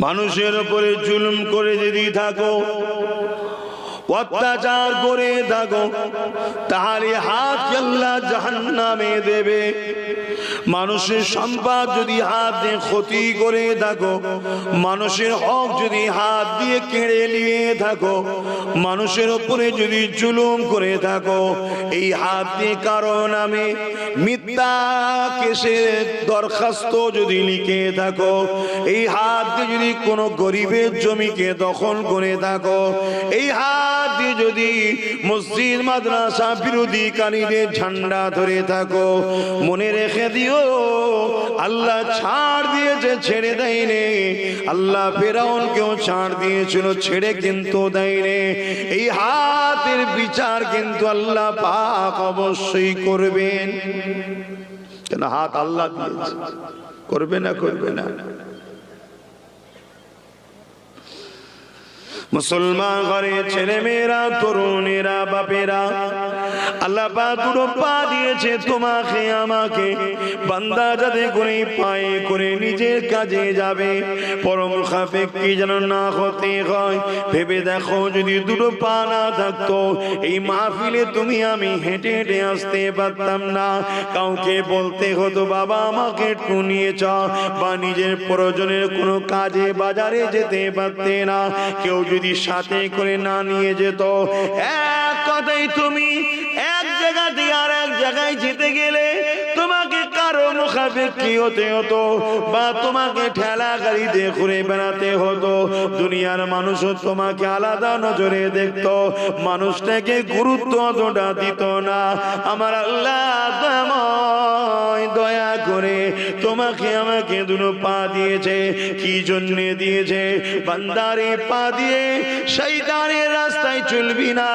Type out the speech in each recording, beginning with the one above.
মানুষের উপরে জুলুম করে যদি থাকো, অত্যাচার করে থাকো, তাহলে হাত আল্লাহ জাহান্নামে দেবে। মানুষের সম্পদ যদি হাত দিয়ে ক্ষতি করে থাকো, মানুষের হক যদি হাত দিয়ে কেড়ে নিয়ে থাকো, মানুষের উপরে যদি জুলুম করে থাকো, এই হাত দিয়ে কারো নামে মিথ্যা কেসের দরখাস্ত যদি লিখে থাকো, এই হাত দিয়ে যদি কোনো গরিবের জমিকে দখল করে থাকো, এই হাত দিয়ে যদি মসজিদ মাদ্রাসা বিরোধীকারীদের ঝান্ডা ধরে থাকো, মনে রেখে দিও আল্লাহ ছাড় দিয়েছে, ছেড়ে দেয়নি। আল্লাহ ফেরাউনকেও ছাড় দিয়েছিল, ছেড়ে কিন্তু দেয়নি। এই হাতের বিচার কিন্তু আল্লাহ পাক অবশ্যই করবেন। কেন হাত আল্লাহ দিয়েছে, করবে না? করবে না? মুসলমান ঘরে ছেলে মেয়েরা, তরুণেরা, বাপেরা, আল্লাহ পাক দুটো পা দিয়েছে তোমাকে আমাকে, বান্দা যাতে করে পায়ে করে নিজের কাজে যাবে, পরম মুখাপেক্ষী যেন না হতে হয়। ভেবে দেখো, যদি দুটো পা না থাকতো, এই মাহফিলে তুমি আমি হেঁটে হেঁটে আসতে পারতাম না। কাউকে বলতে হতো বাবা আমাকে একটু নিয়ে চল, বা নিজের প্রয়োজনের কোনো কাজে বাজারে যেতে পারতে না। কেউ যদি সাথে করে না নিয়ে যেত, এক কথাই তুমি এক জায়গা থেকে আর এক জায়গায় যেতে গেলে তোমাকে কারো মুখাপেক্ষী হতে হতো, বা তোমাকে ঠেলা গাড়িতে ঘুরে বেড়াতে হতো। দুনিয়ার মানুষও তোমাকে আলাদা নজরে দেখতো, মানুষটাকে গুরুত্ব অতটা দিত না। আমার আল্লাহ দয়া করে তোমাকে আমাকে দুটো পা দিয়েছে। কি জন্যে দিয়েছে? বান্দারে পা দিয়ে শয়তানের রাস্তায় চলবি না,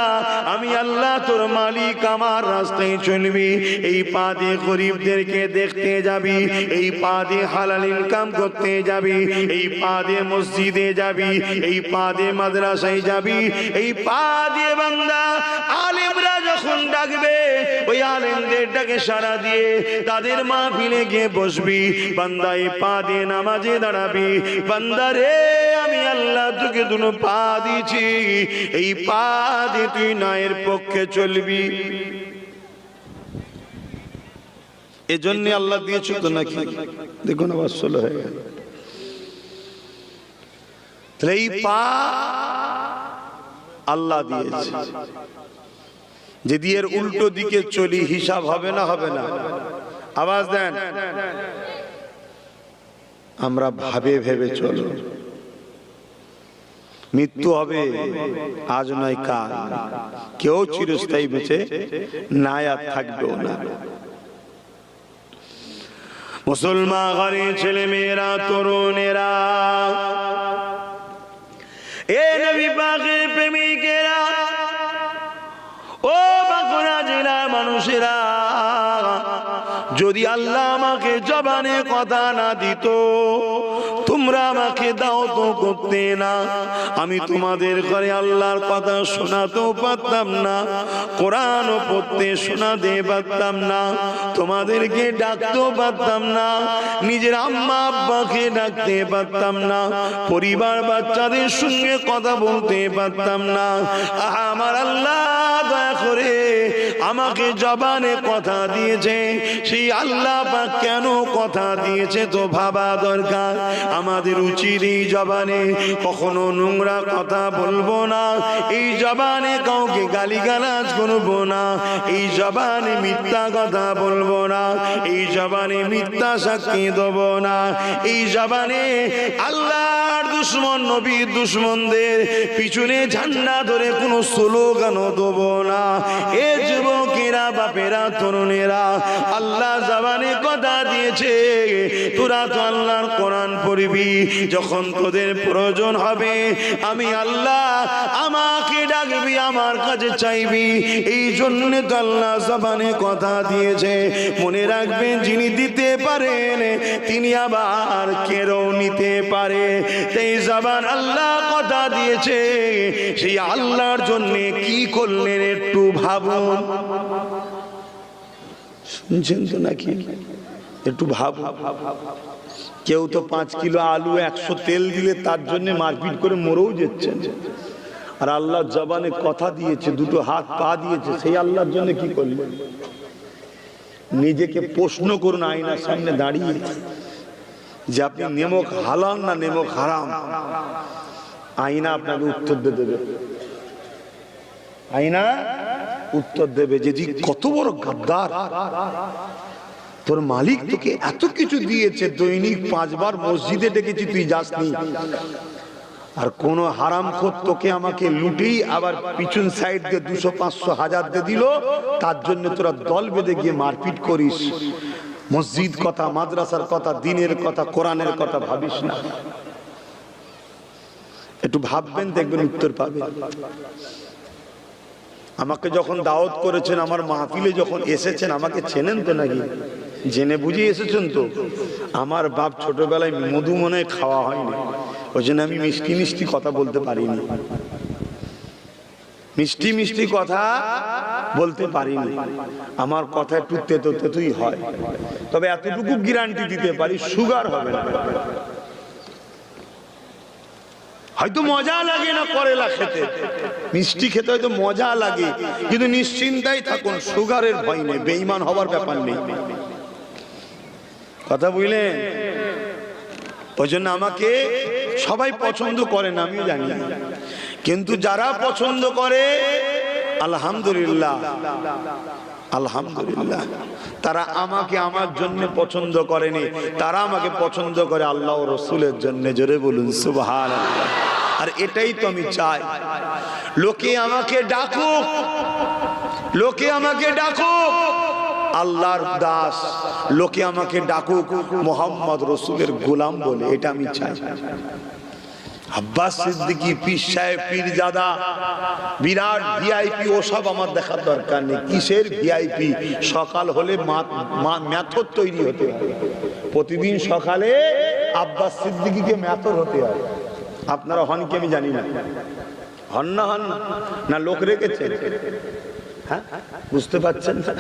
আমি আল্লাহ তোর মালিক, আমার রাস্তায় চলবি। এই পা দিয়ে গরিবদেরকে দেখতে যাবি, এই পা দিয়ে হালাল ইনকাম করতে যাবি, এই পা দিয়ে মসজিদে যাবি, এই পা দিয়ে মাদ্রাসায় যাবি, এই পা দিয়ে বান্দা আলেমরা যখন ডাকবে ওই আলেমদের ডাকে সাড়া দিয়ে তাদের মাহফিলে গিয়ে বসবি। বান্দা এই পা দিয়ে নামাজে দাঁড়াবি। বান্দা রে, আমি আল্লাহ তোকে দুটো পা দিয়েছি, এই পা দিয়ে তুই ন্যায়ের পক্ষে চলবি। এজন্য আল্লাহ দিয়েছে তো নাকি? দেখুন আবার 16 হয়ে গেল। তাহলে এই পা আল্লাহ দিয়েছে। যদি এর উল্টো দিকে চলি হিসাব হবে না? হবে না? আওয়াজ দেন। আমরা ভাবে ভেবে চলো, মৃত্যু হবে আজ নয় কাল, কেউ চিরস্থায়ী বেঁচে না আর থাকবেও না। মুসলমান ঘরের ছেলে মেয়েরা, তরুণেরা, এ নবী পাকের প্রেমিকেরা, ও বাঁকুড়া জেলার মানুষেরা, যদি আল্লাহ আমাকে জবানে কথা না দিত, তোমরা আমাকে দাও তো করতে না, আমি তোমাদের ঘরে আল্লাহর কথা শোনাতেও পারতাম না, কোরআন পড়তে শোনাতে পারতাম না, তোমাদেরকে ডাকতেও পারতাম না, নিজের আম্মা আব্বাকে ডাকতে পারতাম না, পরিবার বাচ্চাদের সঙ্গে কথা বলতে পারতাম না। আমার আল্লাহ দয়া করে আমাকে জবানে কথা দিয়েছে, সেই আল্লাহ পাক কেন কথা দিয়েছে তো ভাবা দরকার। আমাদের উচিত এই জবানে কখনো নোংরা কথা বলবো না, এই জবানে কাউকে গালিগালাজ করবো না, এই জবানে মিথ্যা কথা বলবো না, এই জবানে মিথ্যা সাক্ষী দেবো না, এই জবানে আল্লাহর দুশ্মন নবীর দুশ্মনদের পিছনে ঝান্ডা ধরে কোনো স্লোগান দেবো না। এ যুবকেরা, বাপেরা, তরুণেরা, আল্লাহ জবানে কথা দিয়েছে, তোরা তো আল্লাহর কোরআন পড়বি, যখন তোদের প্রয়োজন হবে আমি আল্লাহ আমাকে ডাকবি, আমার কাছে চাইবি। এই জন্য তো আল্লাহ জবানে কথা দিয়েছে। মনে রাখবেন, যিনি দিতে পারেন তিনি আবার কেড়েও নিতে পারে। এই জবান আল্লাহ কথা দিয়েছে, সেই আল্লাহর জন্য কি করলেন একটু ভাবুন। শুনছেন তো নাকি? একটু ভাবুন। কেউ তো 5 কিলো আলু 100 তেল দিলে তার জন্য মারপিট করে মরেও যাচ্ছেন। আর আল্লাহ জবানে কথা দিয়েছে, দুটো হাত পা দিয়েছে, সেই আল্লাহর জন্য কি করলেন? নিজেকে প্রশ্ন করুন আয়নার সামনে দাঁড়িয়ে যে আপনি নেমক হালাল না নেমক হারাম। আয়না আপনাকে উত্তর দেবে, আয়না উত্তর দেবে যে কত বড় গাদ্দার, তোর মালিক তোকে এত কিছু দিয়েছে, দৈনিক 5 বার মসজিদে ডেকেছি, তুই যাসনি। আর কোন হারামখোর তোকে আমাকে লুটেই আবার পিছন সাইড দিয়ে 200, 500, 1000 দিয়ে দিল, তার জন্য তোরা দল বেঁধে গিয়ে মারপিট করিস। মসজিদ কথা, মাদ্রাসার কথা, দিনের কথা, কোরআনের কথা ভাবিস না। একটু ভাববেন, দেখবেন উত্তর পাবেন। আমাকে যখন দাওয়াত করেছেন, আমার মাহফিলে যখন এসেছেন, আমাকে চেনেন তো নাকি? জেনে বুঝে এসেছেন তো? আমার বাপ ছোটবেলায় মধু মনে খাওয়া হয়নি, ওই জন্য আমি মিষ্টি মিষ্টি কথা বলতে পারিনি, মিষ্টি মিষ্টি কথা বলতে পারিনি। আমার কথা একটু তেতো তেতোই হয়, তবে এতটুকু গ্যারান্টি দিতে পারি, সুগার হবে না। হয়তো মজা লাগে না করেলা খেতে, মিষ্টি খেতে হয়তো মজা লাগে, কিন্তু নিশ্চিন্তাই থাকুন, সুগারের ভয় নেই, বেঈমান হওয়ার ব্যাপার নেই। কথা বুঝলেন? ওই জন্য আমাকে সবাই পছন্দ করে না, আমিও জানি, কিন্তু যারা পছন্দ করে আলহামদুলিল্লাহ, আলহামদুলিল্লাহ, তারা আমাকে আমার জন্য পছন্দ করেনি, তারা আমাকে পছন্দ করে আল্লাহ ও রসুলের জন্য। জোরে বলুন সুবহানাল্লাহ। আর এটাই তো আমি চাই, লোকে আমাকে ডাকুক, লোকে আমাকে ডাকুক আল্লাহর দাস, লোকে আমাকে ডাকুক মোহাম্মদ রসুলের গোলাম বলে, এটা আমি চাই। আব্বাস সিদ্দিকী, পীর সাহেব, পীরজাদা, বিরাট ভিআইপি, ওসব আমার দেখার দরকার নেই। কিসের ভিআইপি? সকাল হলে মেথর তৈরি হতে হয়, প্রতিদিন সকালে আব্বাস সিদ্দিকীকে মেথর হতে হয়। আপনারা হন কি আমি জানি না, হন না? হন না? লোক রেখেছেন? হ্যাঁ, বুঝতে পারছেন না?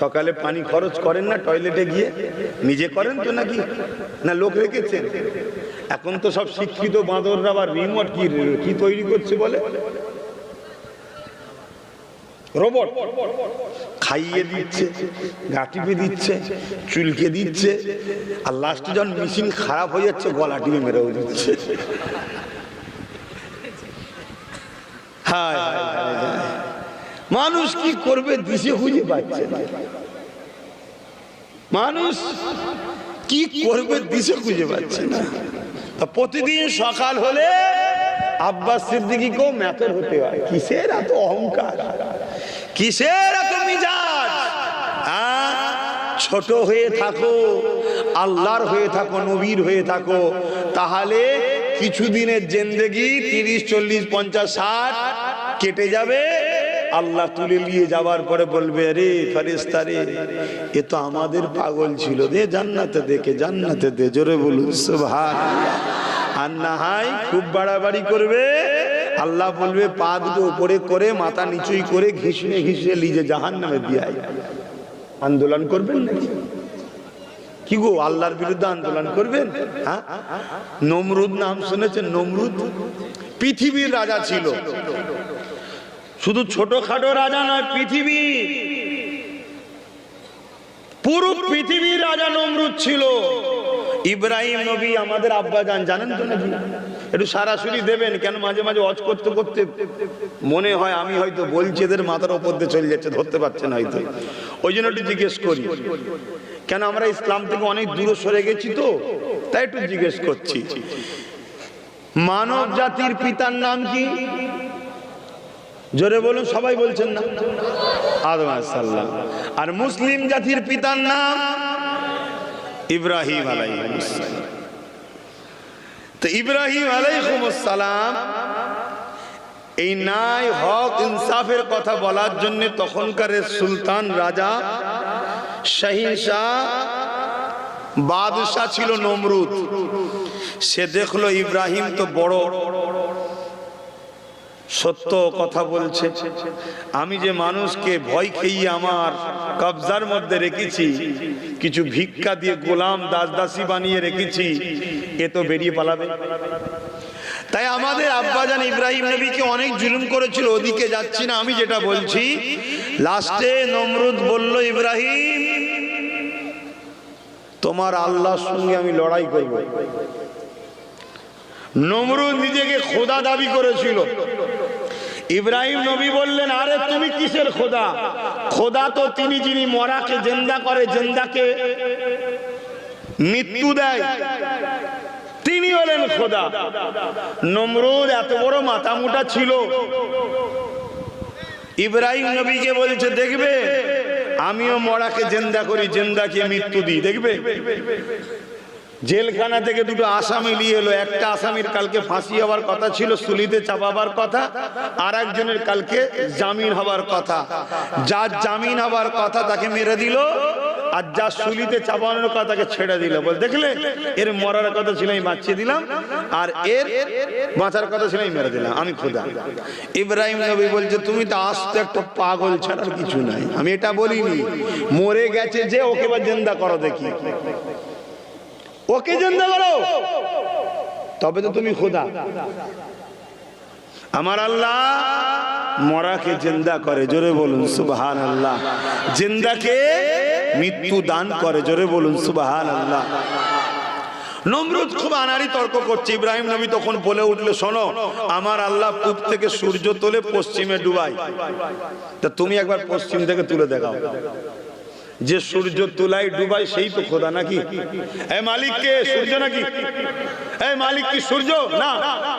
সকালে পানি খরচ করেন না টয়লেটে গিয়ে? নিজে করেন তো নাকি? না লোক রেখেছেন? এখন তো সব শিক্ষিত বাঁদররা আবার রিমোট কি তৈরি করছে বলে, রোবট, খাইয়ে দিচ্ছে, গা টিপে দিচ্ছে, চুলকে দিচ্ছে, আর লাস্টে যখন মেশিন খারাপ হয়ে যাচ্ছে গলা টিপে মেরেও দিচ্ছে। হায় মানুষ কি করবে দিশে খুঁজে পাচ্ছে না, মানুষ কি করবে দিশে খুঁজে পাচ্ছে না। প্রতিদিন সকাল হলে আব্বাস সিদ্দিকীকেও মেথর হতে হয়। কিসের এত অহংকার, কিসের এত মিজাজ? ছোট হয়ে থাকো, আল্লাহর হয়ে থাকো, নবীর হয়ে থাকো, তাহলে কিছুদিনের জিন্দেগি 30, 40, 50, 60 কেটে যাবে। আল্লাহ তুলে নিয়ে যাওয়ার পরে বলবে, রে ফেরেশতা রে, এ তো আমাদের পাগল ছিল, দে জান্নাতে, দেখে জান্নাতে দে। জোরে বলুন সুবহানাল্লাহ। আর না হয় খুব বাড়াবাড়ি করবে, আল্লাহ বলবে পা দুটো উপরে করে, মাথা নিচুই করে, ঘিসে ঘিসে লিজে জাহান্নামে দিয়ে আন্দোলন করবেন নাকি? কি গো, আল্লাহর বিরুদ্ধে আন্দোলন করবেন? হ্যাঁ, নমরুদ নাম শুনেছেন? নমরুদ পৃথিবীর রাজা ছিল, শুধু ছোটখাটো রাজা নয়, পৃথিবী, পুরো পৃথিবীর রাজা নমরুদ ছিল। ইব্রাহিম নবী আমাদের আব্বা জানেন তো নাকি? একটু সরাসরি দেবেন, কেন মাঝে মাঝে ওয়াজ করতে করতে মনে হয় আমি হয়তো বলছি এদের মাথার উপর দিয়ে চলে যাচ্ছে, ধরতে পারছেন হয়তো, ওই জন্য একটু জিজ্ঞেস করি। কেন আমরা ইসলাম থেকে অনেক দূরে সরে গেছি তো, তাই একটু জিজ্ঞেস করছি। মানব জাতির পিতার নাম কি? জোরে বলুন, সবাই বলছেন না? আদম আলাইহিস সালাম। আর মুসলিম জাতির পিতার নাম ইব্রাহিম আলাইহিস সালাম। তো ইব্রাহিম আলাইহিস সালাম এই ন্যায়, হক, ইনসাফের কথা বলার জন্য তখনকার সুলতান, রাজা, শাহিনশাহ, বাদশাহ ছিল নমরুদ। সে দেখলো ইব্রাহিম তো বড় সত্য কথা বলছে। আমি যে মানুষকে ভয় খেয়ে আমার কবজার মধ্যে রেখেছি, কিছু ভিক্ষা দিয়ে গোলাম দাস দাসী বানিয়ে রেখেছি, এ তো বেরিয়ে পালাবে। তাই আমাদের আব্বাজান ইব্রাহিম নবীকে অনেক জুলুম করেছিল, ওদিকে যাচ্ছি না। আমি যেটা বলছি, লাস্টে নমরুদ বলল, ইব্রাহিম তোমার আল্লাহর সঙ্গে আমি লড়াই করব। নমরুদ নিজেকে খোদা দাবি করেছিল। ইব্রাহিম নবী বললেন, আরে তুমি কিসের খোদা? খোদা তো তিনি যিনি মরাকে জিন্দা করে, জিন্দাকে মৃত্যু দেয়, তিনি হলেন খোদা। নমরুদ এত বড় মাথা মোটা ছিল, ইব্রাহিম নবীকে বলছে, দেখবে আমিও মরাকে জিন্দা করি, জিন্দাকে মৃত্যু দিই, দেখবে। জেলখানা থেকে দুটো আসামি নিয়ে এলো। একটা আসামির কালকে ফাঁসি হওয়ার কথা ছিল, সুলিতে চাপাবার কথা, আর একজনের কালকে জামিন হওয়ার কথা। যার জামিন হওয়ার কথা তাকে মেরে দিল, আর যার সুলিতে চাপানোর কথা তাকে ছেড়ে দিল। বল, দেখলে এর মরার কথা ছিল আমি বাঁচিয়ে দিলাম, আর এর বাঁচার কথা ছিল আমি মেরে দিলাম, আমি খোদা। ইব্রাহিম নবী বলছে, তুমি তো আস্ত একটা পাগল ছাড়া আর কিছু নাই। আমি এটা বলিনি, মরে গেছে যে ওকে বা জিন্দা করো, দেখি ওকে জিন্দা করো, তবে তো তুমি খোদা। আমার আল্লাহ মরাকে জিন্দা করে, জোরে বলুন সুবহানাল্লাহ। জিন্দাকে মৃত্যু দান করে, জোরে বলুন সুবহানাল্লাহ। নমরুদ খুব আনাড়ি তর্ক করছে। ইব্রাহিম নবী তখন বলে উঠলো, শোনো, আমার আল্লাহ পূব থেকে সূর্য তোলে, পশ্চিমে ডুবায়, তা তুমি একবার পশ্চিম থেকে তুলে দেখাও। যে সূর্য তুলাই ডুবাই সেই তো খোদা নাকি? এই মালিক কে? সূর্য নাকি? এই মালিক কি সূর্য? না,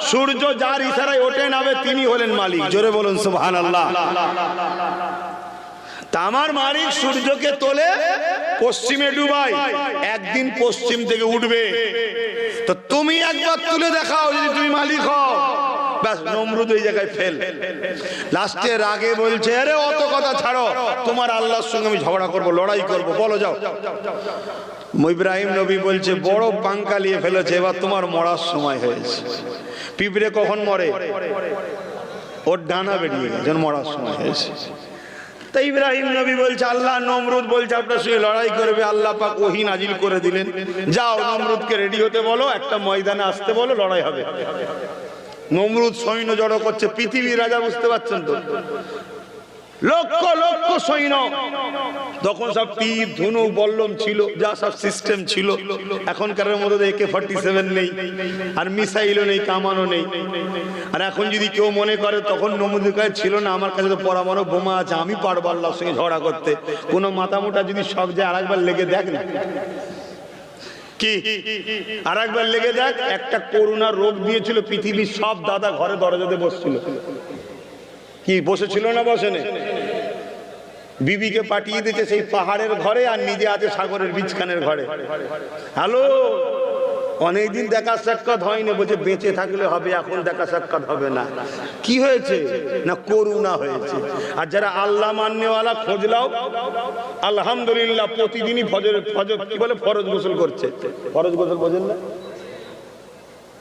সূর্য যার ইশারায় ওঠে নামে তিনি হলেন মালিক, জোরে বলুন সুবহানাল্লাহ। তা আমার মালিক সূর্যকে তোলে, পশ্চিমে ডুবাই, একদিন পশ্চিম থেকে উঠবে। তো তুমি একবার তুলে দেখাও যদি তুমি মালিক হও। ব্যাস, নমরুদ ওই জায়গায় ফেল। লাস্টে রাগে বলছে, আরে অত কথা ছাড়ো, তোমার আল্লাহর সঙ্গে আমি ঝগড়া করব, লড়াই করব, বলো যাও। ইব্রাহিম নবী বলছে, বড় পাঙ্কা নিয়ে ফেলেছে, এবার তোমার মরার সময় হয়েছে। পিঁপড়ে কখন মরে? ওর ডানা বেরিয়ে গেছে, মরার সময় হয়েছে। তাই ইব্রাহিম নবী বলছে, আল্লাহ, নমরুদ বলছে আপনার সঙ্গে লড়াই করবে। আল্লাহ পাক ওহী নাজিল করে দিলেন, যাও নমরুদকে রেডি হতে বলো, একটা ময়দানে আসতে বলো, লড়াই হবে। নমরুদ সৈন্য জড়ো করছে, পৃথিবীর রাজা, বুঝতে পারছেন তো, লক্ষ লক্ষ সৈন্য। তখন সব তীর ধনুক বল্লম ছিল, যা সব সিস্টেম ছিল। এখনকার মধ্যে AK-47 নেই, আর মিসাইলও নেই, কামানও নেই। আর এখন যদি কেউ মনে করে তখন নমরুদের কাছে ছিল না, আমার কাছে তো পরমাণু বোমা আছে, আমি পারবো আল্লাহর সঙ্গে ঝগড়া করতে। কোনো মাথা মোটা যদি সব যায়, আরেকবার লেগে দেখ না, কি আরেকবার লেগে দেখ। একটা করোনা রোগ দিয়েছিল, পৃথিবীর সব দাদা ঘরে দরজাতে বসছিল। কি বসেছিল না? বসেনে। বিবিকে পাঠিয়ে দিতে সেই পাহাড়ের ঘরে, আর নিজে আছে সাগরের বীজখানের ঘরে। হ্যালো, অনেকদিন দেখা সাক্ষাৎ হয়নি, বলছে বেঁচে থাকলে হবে, এখন দেখা সাক্ষাৎ হবে না। কি হয়েছে? না করোনা হয়েছে। আর যারা আল্লাহ মাননেওয়ালা, খোঁজ লাও, আলহামদুলিল্লাহ প্রতিদিনই ফজর কি বলে, ফরজ গোসল করছে। ফরজ গোসল বোঝেন না?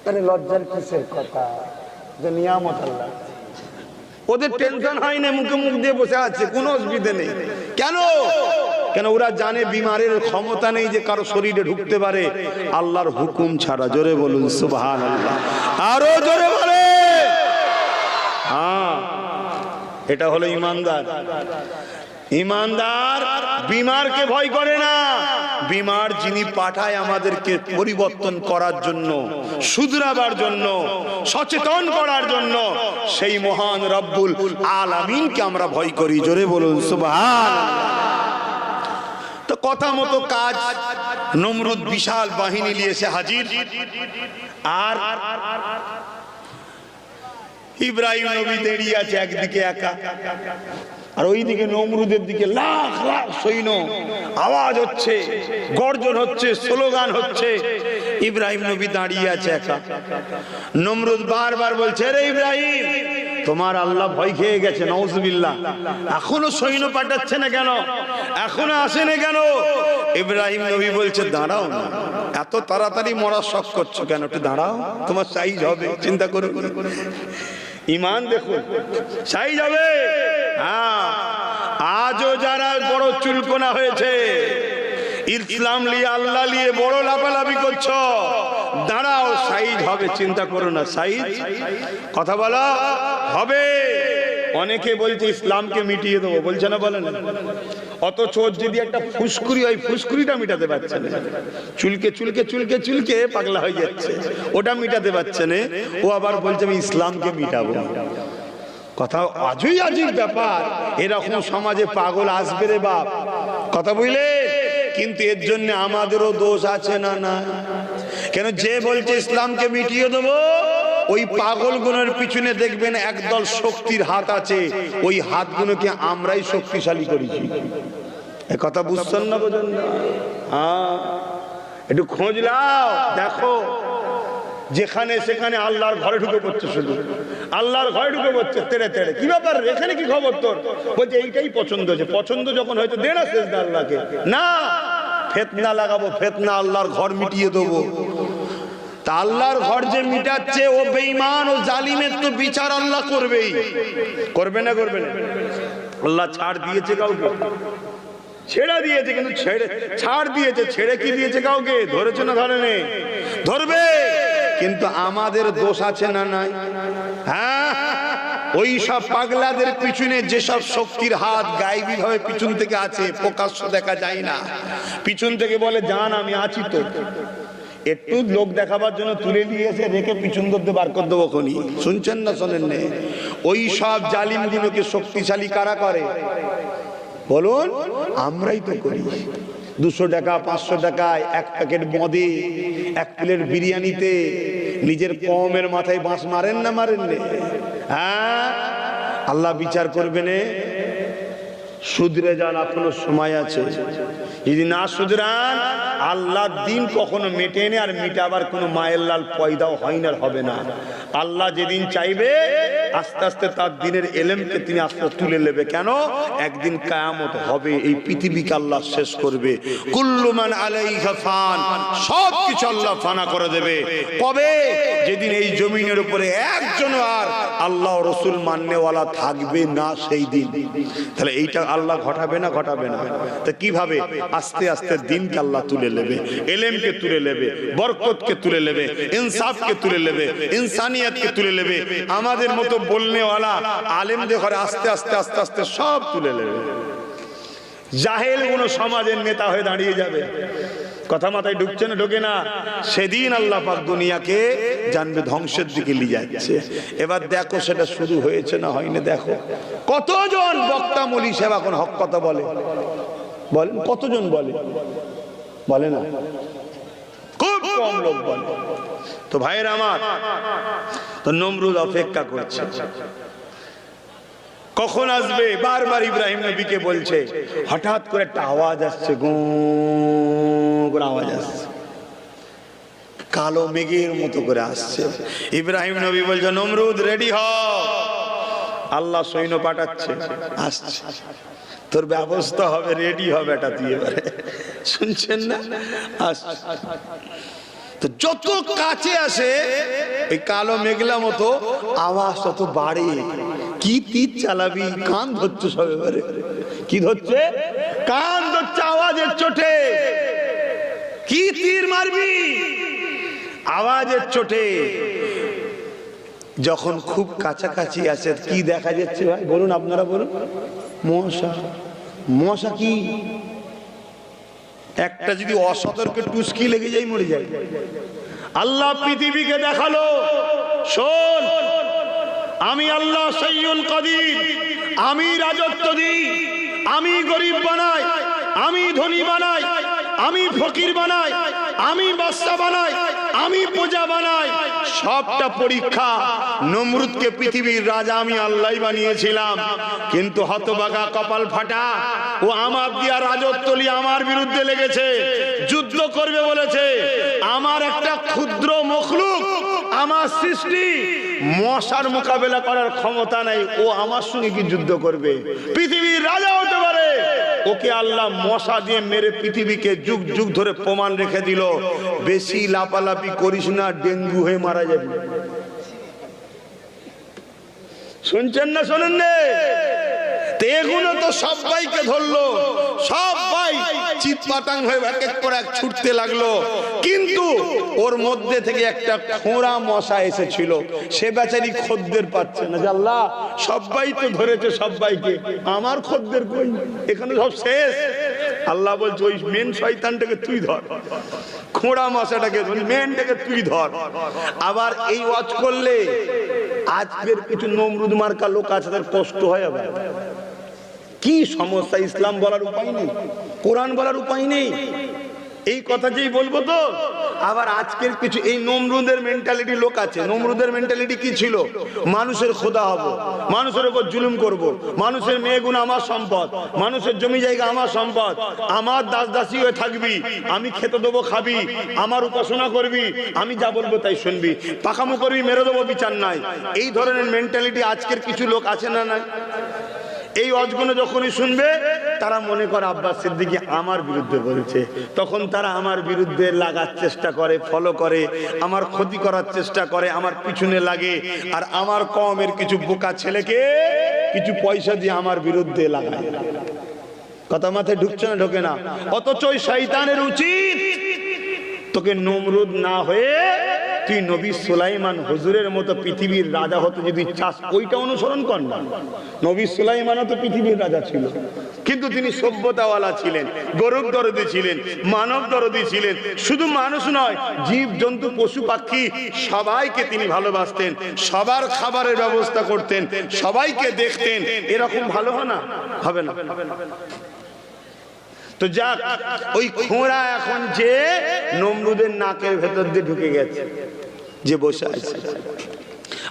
তাহলে লজ্জার কিসের কথা? যে নিয়ামত আল্লাহ, ওদের টেনশন হয় না, মুখে মুখ দিয়ে বসে আছে, কোনো অসুবিধা নেই। কেন? কেন ওরা জানে বিমারের ক্ষমতা নেই যে কারো শরীরে ঢুকতে পারে আল্লাহর হুকুম ছাড়া। জোরে বলুন সুবহানাল্লাহ, আরো জোরে বলে। হ্যাঁ, এটা হলো ইমানদার। ইমানদার বিমারকে ভয় করে না। বিমার যিনি পাঠায় আমাদেরকে পরিবর্তন করার জন্য, শুধরাবার জন্য, সচেতন করার জন্য, সেই মহান রব্বুল আলামিনকে আমরা ভয় করি। জোরে বলুন সুবহানাল্লাহ। তো কথা মতো কাজ, নমরুদ বিশাল বাহিনী নিয়ে এসে হাজির। আর ইব্রাহিম নবী দাঁড়িয়ে আছে একদিকে একা, আর ওইদিকে নমরুদের দিকে লাখ লাখ সৈন্য। আওয়াজ হচ্ছে, গর্জন হচ্ছে, স্লোগান হচ্ছে। ইব্রাহিম নবী দাঁড়িয়ে আছে একা। নমরুদ বারবার বলছে, রে ইব্রাহিম, তোমার আল্লাহ ভয় খেয়ে গেছে, নাউজুবিল্লাহ, এখনো সৈন্য পাঠাচ্ছে না কেন? এখনো আসে না কেন? ইব্রাহিম নবী বলছে, দাঁড়াও না, এত তাড়াতাড়ি মরার শখ করছো কেন? একটু দাঁড়াও, তোমার সাইজ হবে, চিন্তা করো। ইমান দেখুন ছাই যাবে। হ্যাঁ, আজও যারা বড় চুলকোনা হয়েছে, ইসলাম নিয়ে আল্লাহ নিয়ে বড় লাফালাফি করছো, দাঁড়াও, সাইজ হবে, চিন্তা করো না, সাইজ কথা বলো হবে। অনেকে বলছে ইসলামকে মিটিয়ে দেবো, বলছে না, বলেন। অথচ যদি একটা ফুসকুরি হয়, ফুসকুরিটা মিটাতে পারছে না, চুলকে চুলকে চুলকে চুলকে পাগলা হয়ে যাচ্ছে, ওটা মিটাতে পারছে না, ও আবার বলছে আমি ইসলামকে মিটাবো। কথা আজই আজীব ব্যাপার। এরকম সমাজে পাগল আসবে রে বাপ, কথা বুঝলে। কিন্তু এর জন্য আমাদেরও দোষ আছে না? না কেন? যে বলছে ইসলামকে মিটিয়ে দেবো, ওই পাগলগুলোর পিছনে দেখবেন একদল শক্তির হাত আছে, ওই হাতগুলোকে আমরাই শক্তিশালী করেছি। এ কথা বুঝছেন না, বোঝেন না? হ্যাঁ, একটু খোঁজ লাও, দেখো যেখানে সেখানে আল্লাহর ঘরে ঢুকে পড়ছে, শুধু আল্লাহর ঘরে ঢুকে পড়ছে তেড়ে তেড়ে। কি ব্যাপার, এখানে কি খবর তোর? বলছে এইটাই পছন্দ হয়েছে। পছন্দ যখন হয়েছে দেনা শেষ দা আল্লাহকে, না ফিতনা লাগাবো, ফিতনা আল্লাহর ঘর মিটিয়ে দেবো। তা আল্লাহর ঘর যে মিটাচ্ছে ও বেঈমান ও জালিমের তো বিচার আল্লাহ করবেই, করবে না? করবে না? আল্লাহ ছাড় দিয়েছে কাউকে? ছেড়ে দিয়েছে, কিন্তু ছাড় দিয়েছে, ছেড়ে কি দিয়েছে কাউকে? ধরেছে না? ধরেনি, ধরবে। কিন্তু আমাদের দোষ আছে না নাই? হ্যাঁ, ওই সব পাগলাদের পিছনে যেসব শক্তির হাত গায়েবী ভাবে পিছন থেকে আছে, প্রকাশ্য দেখা যায় না, পিছন থেকে বলে জান আমি আছি তো, একটু লোক দেখাবার জন্য তুলে নিয়েছে, রেখে পিছন ধরতে বার করে দেবো খনি। শুনছেন না শোনেন না? ওই সব জালিমগুলোকে শক্তিশালী কারা করে বলুন? আমরাই তো করি। 200 টাকা 500 টাকায় এক প্যাকেট মদে, এক প্লেট বিরিয়ানিতে নিজের কমের মাথায় বাঁশ মারেন না? মারেন না? হ্যাঁ, আল্লাহ বিচার করবে না। শুধরে যান, এখনো সময় আছে। যদি না শুধরান, আল্লাহর দিন কখনো মেটেনি, আর মিটাবার কোনো মায়ের লাল পয়দাও হয় না, হবে না। আল্লাহ যেদিন চাইবে আস্তে আস্তে তার দিনের এলেমকে তিনি আস্তে তুলে নেবে। কেন? একদিন কিয়ামত হবে, এই পৃথিবীকে আল্লাহ শেষ করবে। কুল্লু মান আলাইহা ফান, সব কিছু আল্লাহ ফানা করে দেবে। কবে? যেদিন এই জমিনের উপরে একজন আর আল্লাহ রাসূল মাননেওয়ালা থাকবে না, সেই দিন। তাহলে এইটা আল্লাহ ঘটাবে না? ঘটাবে না। তা কিভাবে? আস্তে আস্তে দিনকে আল্লাহ তুলে নেবে, এলেমকে তুলে নেবে, বরকতকে তুলে নেবে, ইনসাফকে তুলে নেবে, ইনসানিয়তকে তুলে নেবে। আমাদের মতো বলনেওয়ালা আলেমদের ঘরে আস্তে আস্তে আস্তে আস্তে সব তুলে নেবে। জাহেল কোন সমাজের নেতা হয়ে দাঁড়িয়ে যাবে। কথা মাথায় ঢুকছে না? ঢোকে না? সেদিন আল্লাহ পাক দুনিয়াকে জানবে ধ্বংসের দিকে নিয়ে যাচ্ছে। এবার দেখো সেটা শুরু হয়েছে না হয়নি? দেখো কতজন বক্তা মলি সাহেব এখন হক কথা বলে, বলেন কতজন বলে? বলে না, খুব কম লোক বলে। তো ভাইয়ের আমার, তো নমরুদ অপেক্ষা করছে কখন আসবে। বারবার ইব্রাহিম নবীকে বলছে, হঠাৎ করে একটা আওয়াজ আসছে, গো করে আওয়াজ আসছে, কালো মেঘের মতো করে আসছে। ইব্রাহিম নবী বলছে, নমরুদ রেডি হ, আল্লাহ সৈন্য পাঠাচ্ছে, আসছে, তোর ব্যবস্থা হবে, রেডি হবে এটা দিয়ে। শুনছেন না? তো যত কাছে আসে এই কালো মেঘলা মতো আওয়াজ তত বাড়ে। কি তীর চালাবি? কান ধরছে সব। এবারে কি ধরছে? কান ধরছে আওয়াজের চোটে। কি তীর মারবি? আওয়াজের চোটে। যখন খুব কাছাকাছি আসে কি দেখা যাচ্ছে ভাই বলুন? আপনারা বলুন। মশা। মশা কি? একটা যদি অসতর্কে টুসকি লেগে যায়, মরে যায়। আল্লাহ পৃথিবীকে দেখালো, শোন আমি আল্লাহ সাইয়্যুল কাদির, আমি রাজত্ব দিই, আমি গরিব বানাই, আমি ধনী বানাই, আমি ফকির বানাই, আমি বাদশা বানাই, আমি প্রজা বানাই। সবটা পরীক্ষা। নমরুদকে পৃথিবীর রাজা আমি আল্লাহই বানিয়েছিলাম, কিন্তু হতভাগা কপাল ফাটা, ও আমার দিয়া রাজত্ব নিয়ে আমার বিরুদ্ধে লেগেছে, যুদ্ধ করবে বলেছে। আমার একটা ক্ষুদ্র মখলুক, আমার সৃষ্টি, মশার মোকাবেলা করার ক্ষমতা নাই, ও আমার সঙ্গে কি যুদ্ধ করবে? পৃথিবীর রাজা হতে পারে, ওকে আল্লাহ মশা দিয়ে মেরে পৃথিবীকে যুগ যুগ ধরে প্রমাণ রেখে দিল, বেশি লাপালাপি করিস না, ডেঙ্গু হয়ে মারা যাবে। শুনছেন না শোনেন না? এগুলো তো সবাইকে ধরলো, সবাই চিৎপাটাং হয়ে এক এক করে ছুটতে লাগলো, কিন্তু ওর মধ্যে থেকে একটা খোঁড়া মশা এসেছিল, সে বেচারি খদ্দের পাচ্ছে না। যে আল্লাহ, সবাই তো ধরেছে সবাইকে, আমার খদ্দের কই? এখানে সব শেষ। আল্লাহ বলছে ওই মেন শয়তানটাকে তুই ধর, খোঁড়া মশাটাকে, মেনটাকে তুই ধর। আবার এই ওয়াজ করলে আজকের কিছু নমরুদ মার্কা লোক আছে, তাদের কষ্ট হয়। আবার কি সমস্যা, ইসলাম বলার উপায় নেই, কোরআন বলার উপায় নেই, এই কথা যেই বলবো তো। আবার আজকের কিছু এই নমরুদের মেন্টালিটি লোক আছে। নমরুদের মেন্টালিটি কি ছিল? মানুষের খোদা হব, মানুষের উপর জুলুম করব, মানুষের মেয়েগুলো আমার সম্পদ, মানুষের জমি জায়গা আমার সম্পদ, আমার দাস দাসী হয়ে থাকবি, আমি খেতে দেবো খাবি, আমার উপাসনা করবি, আমি যা বলবো তাই শুনবি, পাকামো করবি, মেরে দেবো, বিচার নাই। এই ধরনের মেন্টালিটি আজকের কিছু লোক আছে না? নাই। এই ওয়াজগুলো যখনই শুনবে তারা মনে করে আব্বাস সিদ্দিকী আমার বিরুদ্ধে বলছে, তখন তারা আমার বিরুদ্ধে লাগার চেষ্টা করে, ফলো করে, আমার ক্ষতি করার চেষ্টা করে, আমার পিছনে লাগে, আর আমার কওমের কিছু বোকা ছেলেকে কিছু পয়সা দিয়ে আমার বিরুদ্ধে লাগায়। কথা মাথায় ঢুকছে না? ঢোকে না। অথচ ওই শয়তানের উচিত তোকে নমরুদ না হয়ে তুই নবী সুলাইমান হুজুরের মতো পৃথিবীর রাজা হতে যদি চাস, ওইটা অনুসরণ কর না। নবী সুলাইমানও তো পৃথিবীর রাজা ছিল, কিন্তু তিনি সভ্যতাওয়ালা ছিলেন, গরুর দরদি ছিলেন, মানব দরদি ছিলেন। শুধু মানুষ নয়, জীব জন্তু পশু পাখি সবাইকে তিনি ভালোবাসতেন, সবার খাবারের ব্যবস্থা করতেন, সবাইকে দেখতেন। এরকম ভালো হবে না? তো যাক, ওই খোঁড়া এখন যে নমরুদের নাকের ভেতর দিয়ে ঢুকে গেছে, যে বসে আছে,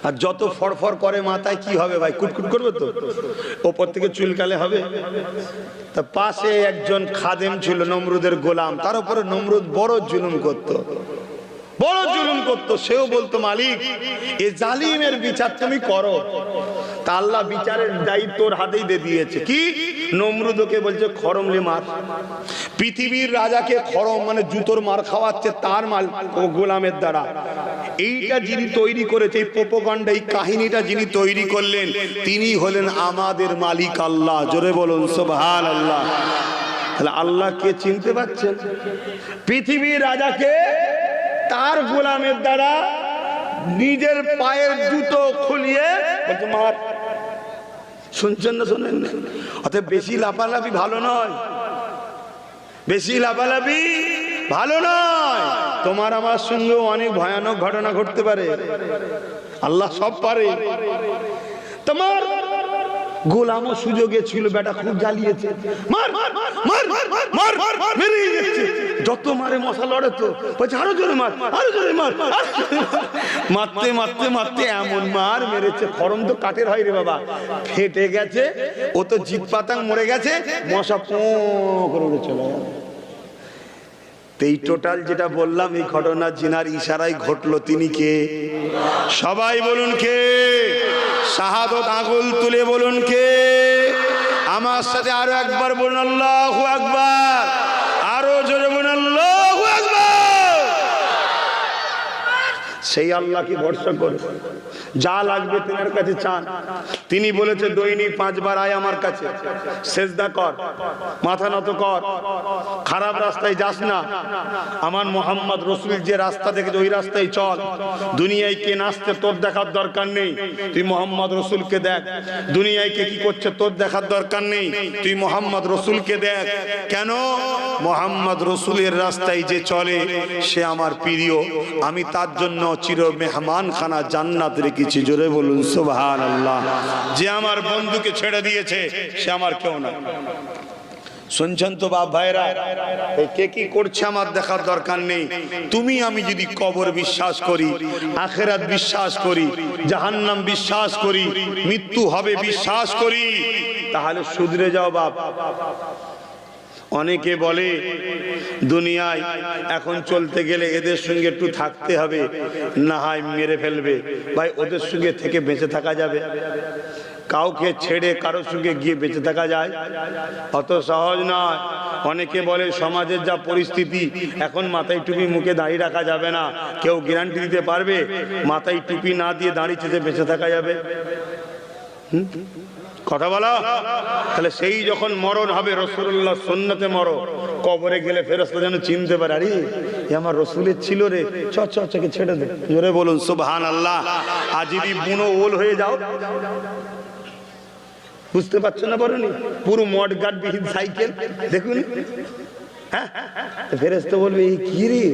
আর যত ফড়ফড় করে মাথায় কি হবে ভাই? কুটকুট করবে তো, ওপর থেকে চুলকালে হবে। তা পাশে একজন খাদেম ছিল, নমরুদের গোলাম, তার উপরে নমরুদ বড় জুলুম করত, বড় জুলুম করত। সেও বলতো, মালিক এ জালিমের বিচার তুমি করো। তা আল্লাহ বিচারের দায়িত্ব ওর হাতেই দিয়ে দিয়েছে। কি? নমরুদ ওকে বলছে খড়মলে মার। পৃথিবীর রাজাকে খড়ম মানে জুতোর মার খাওয়াচ্ছে তার মাল গোলামের দ্বারা। এইটা যিনি তৈরি করেছে, এই প্রোপাগান্ডা, এই কাহিনীটা যিনি তৈরি করলেন, তিনি হলেন আমাদের মালিক আল্লাহ। জোরে বলুন সুবহানাল্লাহ। তাহলে আল্লাহকে চিনতে পারছেন? পৃথিবীর রাজাকে তার গোলামের দ্বারা নিজের পায়ের জুতো খুলিয়ে মার। শুনছেন না শোনেন না? অতএব বেশি লাফালাফি ভালো নয়, বেশি লাফালাফি ভালো নয়। তোমার আমার সঙ্গেও অনেক ভয়ানক ঘটনা ঘটতে পারে, আল্লাহ সব পারে। তোমার গোলামও সুযোগে ছিল, বেটা খুব জ্বালিয়েছে, মার মার মার মার মার, মেরেই যাচ্ছে। যত মারে মশা লড়ে তো বলছে আরো জোরে মার, আরো জোরে মার। মারতে মারতে মারতে এমন মার মেরেছে, খড়ম তো কাঠের হয় রে বাবা, ফেটে গেছে। ও তো জিত পাতাং মরে গেছে, মশা পো করে উড়ে চলে গেল। এই টোটাল যেটা বললাম, এই ঘটনা জিনার ইশারায় ঘটলো, তিনি কে? সবাই বলুন কে? শাহাদত আঙুল তুলে বলুন কে? আমার সাথে আরো একবার বলুন আল্লাহু আকবার, আরো জোরে বলুন আল্লাহু আকবার। সেই আল্লাহকে ভরসা করে যা লাগবে তোমার কাছে চান। তিনি বলেছে দৈনিক 5 বার আয় আমার কাছে, সেজদা কর, মাথা নত কর, খারাপ রাস্তায় যাস না। আমার মোহাম্মদ রসুল যে রাস্তা দেখেছে ওই রাস্তায় চল। দুনিয়ায় কে নাচতে তোর দেখার দরকার নেই, তুই মোহাম্মদ রসুলকে দেখ। দুনিয়ায় কে কি করছে তোর দেখার দরকার নেই, তুই মোহাম্মদ রসুলকে দেখ। কেন? মোহাম্মদ রসুলের রাস্তায় যে চলে সে আমার প্রিয়, আমি তার জন্য চির মেহমান খানা জান্নাত রেখেছি। জোরে বলুন সুবহানাল্লাহ। যে আমার বন্ধুকে ছেড়ে দিয়েছে সে আমার কেউ না। শুনছেন তো বাপ ভাইরা? কে কি করছে আমার দেখার দরকার নেই। তুমি আমি যদি কবর বিশ্বাস করি, আখিরাত বিশ্বাস করি, জাহান্নাম বিশ্বাস করি, মৃত্যু হবে বিশ্বাস করি, তাহলে শুধরে যাও বাপ। অনেকে বলে দুনিয়ায় এখন চলতে গেলে এদের সঙ্গে একটু থাকতে হবে, না হয় মেরে ফেলবে। ভাই ওদের সঙ্গে থেকে বেঁচে থাকা যাবে? কাউকে ছেড়ে কারোর সঙ্গে গিয়ে বেঁচে থাকা যায়? অত সহজ নয়। অনেকে বলে সমাজের যা পরিস্থিতি, এখন মাথায় টুপি মুখে দাঁড়িয়ে রাখা যাবে না। কেউ গ্যারান্টি দিতে পারবে মাথায় টুপি না দিয়ে দাঁড়িয়ে চেতে বেঁচে থাকা যাবে? কথা বলো। তাহলে সেই যখন মরণ হবে রাসূলুল্লাহ সুন্নতে মরো, কবরে গেলে ফেরেশতা যেন চিনতে পারে, আরে এ আমার রাসূলের ছিল রে, চকে ছেড়ে দে। জোরে বলুন সুবহানাল্লাহ। আর যদি বুনো ওল হয়ে যাও, বুঝতে পারছো না বলনি, পুরো মড গার্ড বিহীন সাইকেল দেখুন, হ্যাঁ ফেরেশতা বলবে এই কি রে।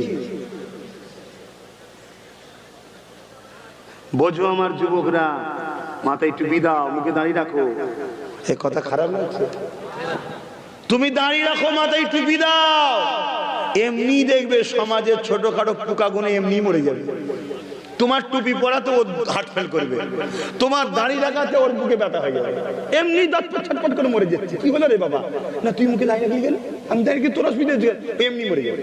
বোঝো আমার যুবকরা, মাথায় টুপি দাও, মুখে দাঁড়িয়ে রাখো। এই কথা খারাপ লাগছে? তুমি দাঁড়িয়ে রাখো, মাথায় টুপি দাও, এমনি দেখবে সমাজের ছোটখাটো পোকাগুলো এমনি মরে যাবে। তোমার টুপি পরাতে ও হার্ট ফেল করবে, তোমার দাঁড়িয়ে রাখাতে ওর বুকে ব্যথা হয়ে যাবে, এমনি দাঁত ছটফট করে মরে যাচ্ছে। কি হলো রে বাবা? না তুই মুখে দাঁড়িয়ে রাখিয়ে গেল, আমি দাঁড়িয়ে তোর অসুবিধা, এমনি মরে যাবে।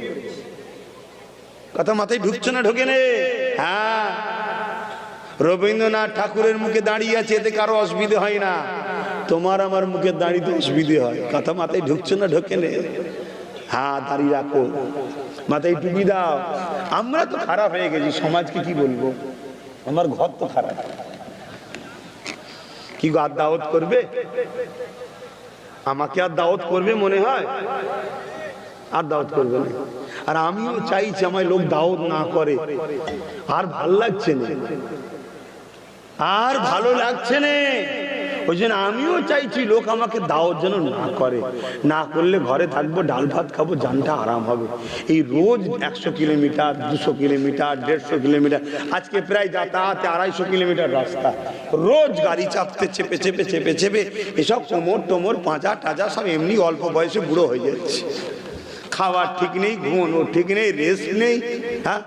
কথা মাথায় ঢুকছে না? ঢোকে নে। হ্যাঁ, রবীন্দ্রনাথ ঠাকুরের মুখে দাঁড়িয়ে আছে, এতে কারো অসুবিধে হয় না, তোমার আমার মুখে দাঁড়িয়ে তো অসুবিধে হয়। কথা মাথায় ঢুকছে না? ঢোকে নে। হ্যাঁ, দাঁড়িয়ে রাখো, মাথায় টুপি দাও। আমরা তো খারাপ হয়ে গেছি, সমাজকে কি বলবো? আমার ঘর তো খারাপ, কি আর দাওয়াত করবে? আমাকে আর দাওয়াত করবে মনে হয়? আর দাওয়াত করবে না। আর আমিও চাইছি আমায় লোক দাওয়াত না করে, আর ভাল লাগছে না, আর ভালো লাগছে না। ওই জন্য আমিও চাইছি লোক আমাকে দাওয়াত যেন না করে, না করলে ঘরে থাকবো, ডাল ভাত খাবো, জানটা আরাম হবে। এই রোজ 100 কিলোমিটার, 200 কিলোমিটার, 150 কিলোমিটার, আজকে প্রায় যাতায়াতে 250 কিলোমিটার রাস্তা, রোজ গাড়ি চাপতে চেপে চেপে চেপে চেপে এসব কোমর টোমর পাঁজা টাজা সব এমনি অল্প বয়সে বুড়ো হয়ে যাচ্ছে। খাওয়ার ঠিক নেই, ঘুমানোর ঠিক নেই, রেস্ট নেই। হ্যাঁ,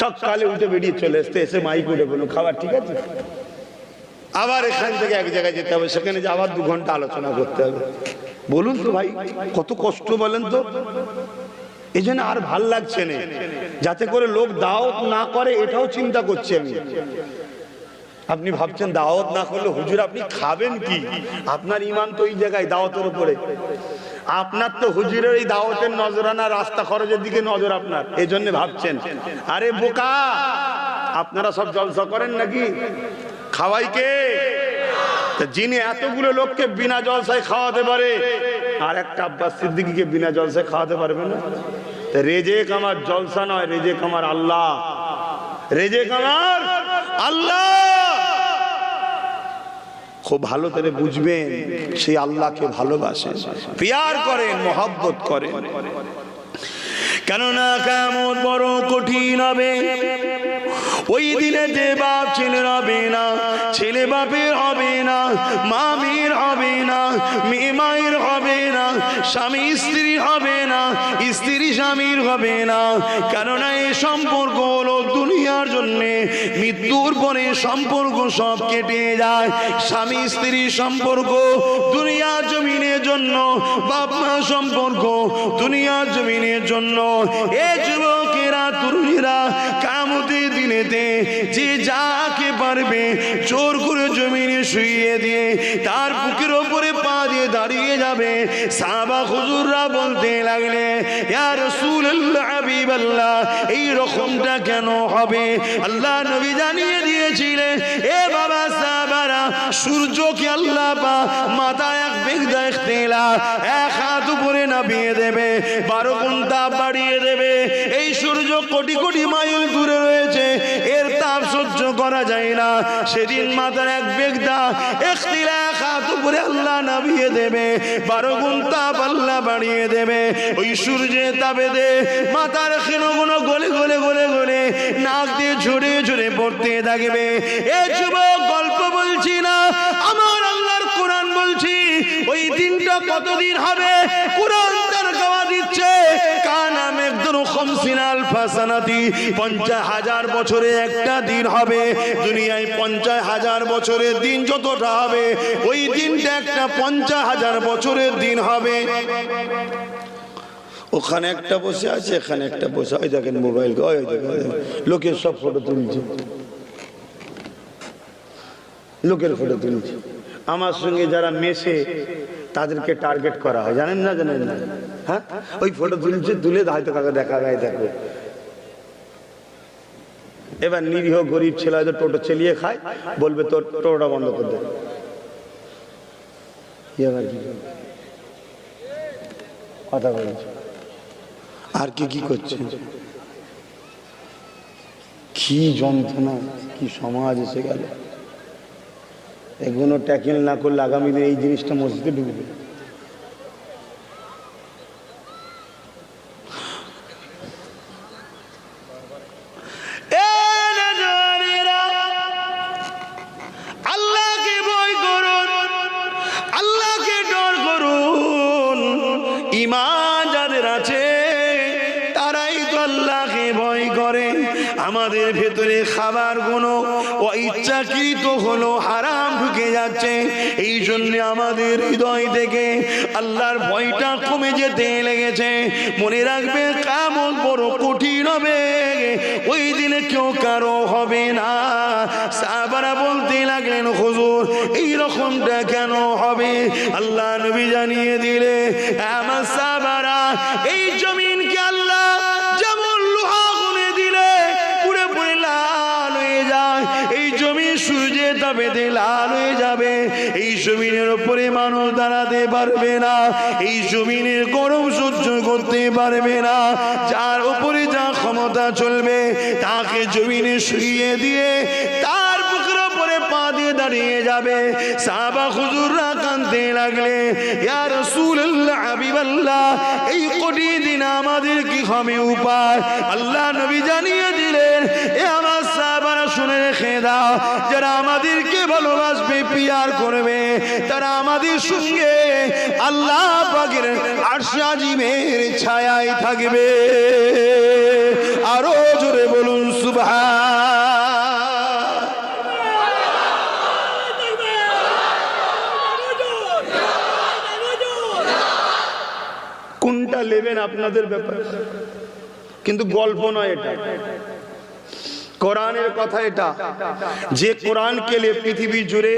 সকালে উঠে বেরিয়ে চলে আসতে, এসে মাইক উঠে বলুন খাবার ঠিক আছে, আবার এখান থেকে এক জায়গায় যেতে হবে, সেখানে যে আবার 2 ঘন্টা আলোচনা করতে হবে। বলুন তো ভাই, কত কষ্ট বলেন তো। এই জন্য আর ভাল লাগছে না, যাতে করে লোক দাওয়াত না করে, এটাও চিন্তা করছি আমি। আপনি ভাবছেন দাওয়াত না করলে হুজুর আপনি খাবেন কি? আপনার ইমান তো এই জায়গায় দাওয়াতের উপরে। আপনার তো হুজুরের এই দাওয়াতের নজরানা, রাস্তা খরচের দিকে নজর আপনার, এই জন্য ভাবছেন। আরে বোকা, আপনারা সব জলসা করেন নাকি? খাওয়াই কে? যিনি এতগুলো লোককে বিনা জলসায় খাওয়াতে পারে, আর একটা আব্বাস সিদ্দিকীকে বিনা জলসায় খাওয়াতে পারবে না? রেজেক আমার জলসা নয়, রেজেক আমার আল্লাহ, রেজেক আমার আল্লাহ। খুব ভালো করে বুঝবেন, সেই আল্লাহকে ভালোবাসেন, প্যার করেন, মহব্বত করেন। কেননা কিয়ামত বড় কঠিন হবে। ওই দিনে যে বাপ ছেলের হবে না, ছেলে বাপের হবে না, মা মেয়ের হবে না, মেয়ে মায়ের হবে না, স্বামী স্ত্রী হবে না, স্ত্রী স্বামীর হবে না। কেননা এই সম্পর্ক হলো দুনিয়ার জন্যে, মৃত্যুর পরে সম্পর্ক সব কেটে যায়। স্বামী স্ত্রী সম্পর্ক দুনিয়ার জমিনের জন্য, বাপ মা সম্পর্ক দুনিয়ার জমিনের জন্য। এ যুবকেরা, তরুণীরা, কিয়ামতের দিনেতে যে যাকে পারবে জোর করে জমিনে শুইয়ে দিয়ে তার বুকের ওপরে পা দিয়ে দাঁড়িয়ে যাবে। সাহাবা হুজুররা বলতে লাগলে, ইয়া রাসূলুল্লাহ, হাবিবাল্লাহ, এই রকমটা কেন হবে? আল্লাহ নবী জানিয়ে দিয়েছিলেন, এ বাবা সাহাবারা, সূর্যকে আল্লাহ পাক মাথায় এক বেগদা ইখতিলা, এক হাত উপরে নামিয়ে দেবে, 12 গুণ তাপ বাড়িয়ে দেবে। এই সূর্য কোটি কোটি মাইল দূরে রয়েছে, এর তাপ সহ্য করা যায় না। সেদিন মাথার এক বেগদা ইখতিলা, এক হাত উপরে আল্লাহ নামিয়ে দেবে, 12 গুণ তাপ আল্লাহ বাড়িয়ে দেবে। ওই সূর্যের তাপে দে মাথার ক্ষীণগুলো গলে গলে গলে গলে নাক দিয়ে ঝরে ঝরে পড়তে থাকবে। এ যুবক, গল্প বলছি না, আমার আল্লাহর কোরআন বলছি। ওই দিনটা কতদিন হবে? কোরআন তার গাওয়া দিচ্ছে, কানা মিকদারু 50 আলফা সানাতি, 50,000 বছরে একটা দিন হবে। দুনিয়ায় 50,000 বছরের দিন যতটা হবে, ওই দিনটা একটা 50,000 বছরের দিন হবে। ওখানে একটা বসে আছে, এখানে একটা বসে, ওই দেখেন মোবাইল, ওই দেখেন লোকের সব ফটো তুলছে, লোকের ফটো তুলছে। আমার সঙ্গে যারা মেশে তাদেরকে টার্গেট করা হয়, জানেন না? জানেন না? হ্যাঁ, ওই ফটো তুলছে, তুলে হয়তো কাকে দেখাবে, দেখো। এবার নিরীহ গরিব ছেলে হয়তো টোটো চালিয়ে খায়, বলবে তোর টোটোটা বন্ধ করে দে, কথা বলছে আর কি করছেন? কি যন্ত্রণা, কি সমাজ এসে গেল। এগুলো ট্যাকেল না করলে আগামী দিনে এই জিনিসটা মসজিদে ঢুকবে। আল্লাহকে ভয় করুন, আল্লাহকে ডর করুন। ঈমান যাদের আছে তারাই তো আল্লাহকে ভয় করে। আমাদের ভেতরে খাবার গুলো ইচ্ছাকৃত হলো হারাম ঢুকে যাচ্ছে, এই জন্য আমাদের হৃদয় থেকে আল্লাহর ভয়টা কমে যেতে লেগেছে। মনে রাখবে কিয়ামত বড় কঠিন হবে, ওই দিনে কেউ কারো হবে না। সাহাবারা বলতে লাগলেন, হুজুর এই রকমটা কেন হবে? আল্লাহ নবী জানিয়ে দিলে, আমার সাহাবারা এই জমিনকে আল্লাহ যেমন লোহা গুনে দিলে পুরে পুরে লাল হয়ে যায়, এই জমিন সূর্যের তাপেতে লাল হয়ে যাবে। এই জমিনের উপরে মানুষ দাঁড়াতে পারবে না, এই জমিনের গরম সহ্য করতে পারবে না। যার উপরে যা ক্ষমতা চলবে তাকে জমিনে শুইয়ে দিয়ে তার বুকের উপরে পা দিয়ে দাঁড়িয়ে যাবে। সাহাবা হুজুররা কাঁদতে লাগলে, ইয়া রাসূলুল্লাহ, হাবিবাল্লাহ, এই কঠিন দিন আমাদের কি হবে উপায়? আল্লাহ নবী জানিয়ে দিলেন, এ আমার সাহাবারা শুনে রেখে দাও, যারা আমাদেরকে ভালোবাসবে, পিয়ার করবে, তারা আমাদের সঙ্গে আল্লাহ পাকের আরশ আজিমের ছায়ায় থাকবে। আরো জোরে বলুন সুবহান। কোনটা নেবেন আপনাদের ব্যাপার, কিন্তু গল্প নয় এটা, কোরআনের কথা এটা। যে কোরআনকে নিয়ে পৃথিবী জুড়ে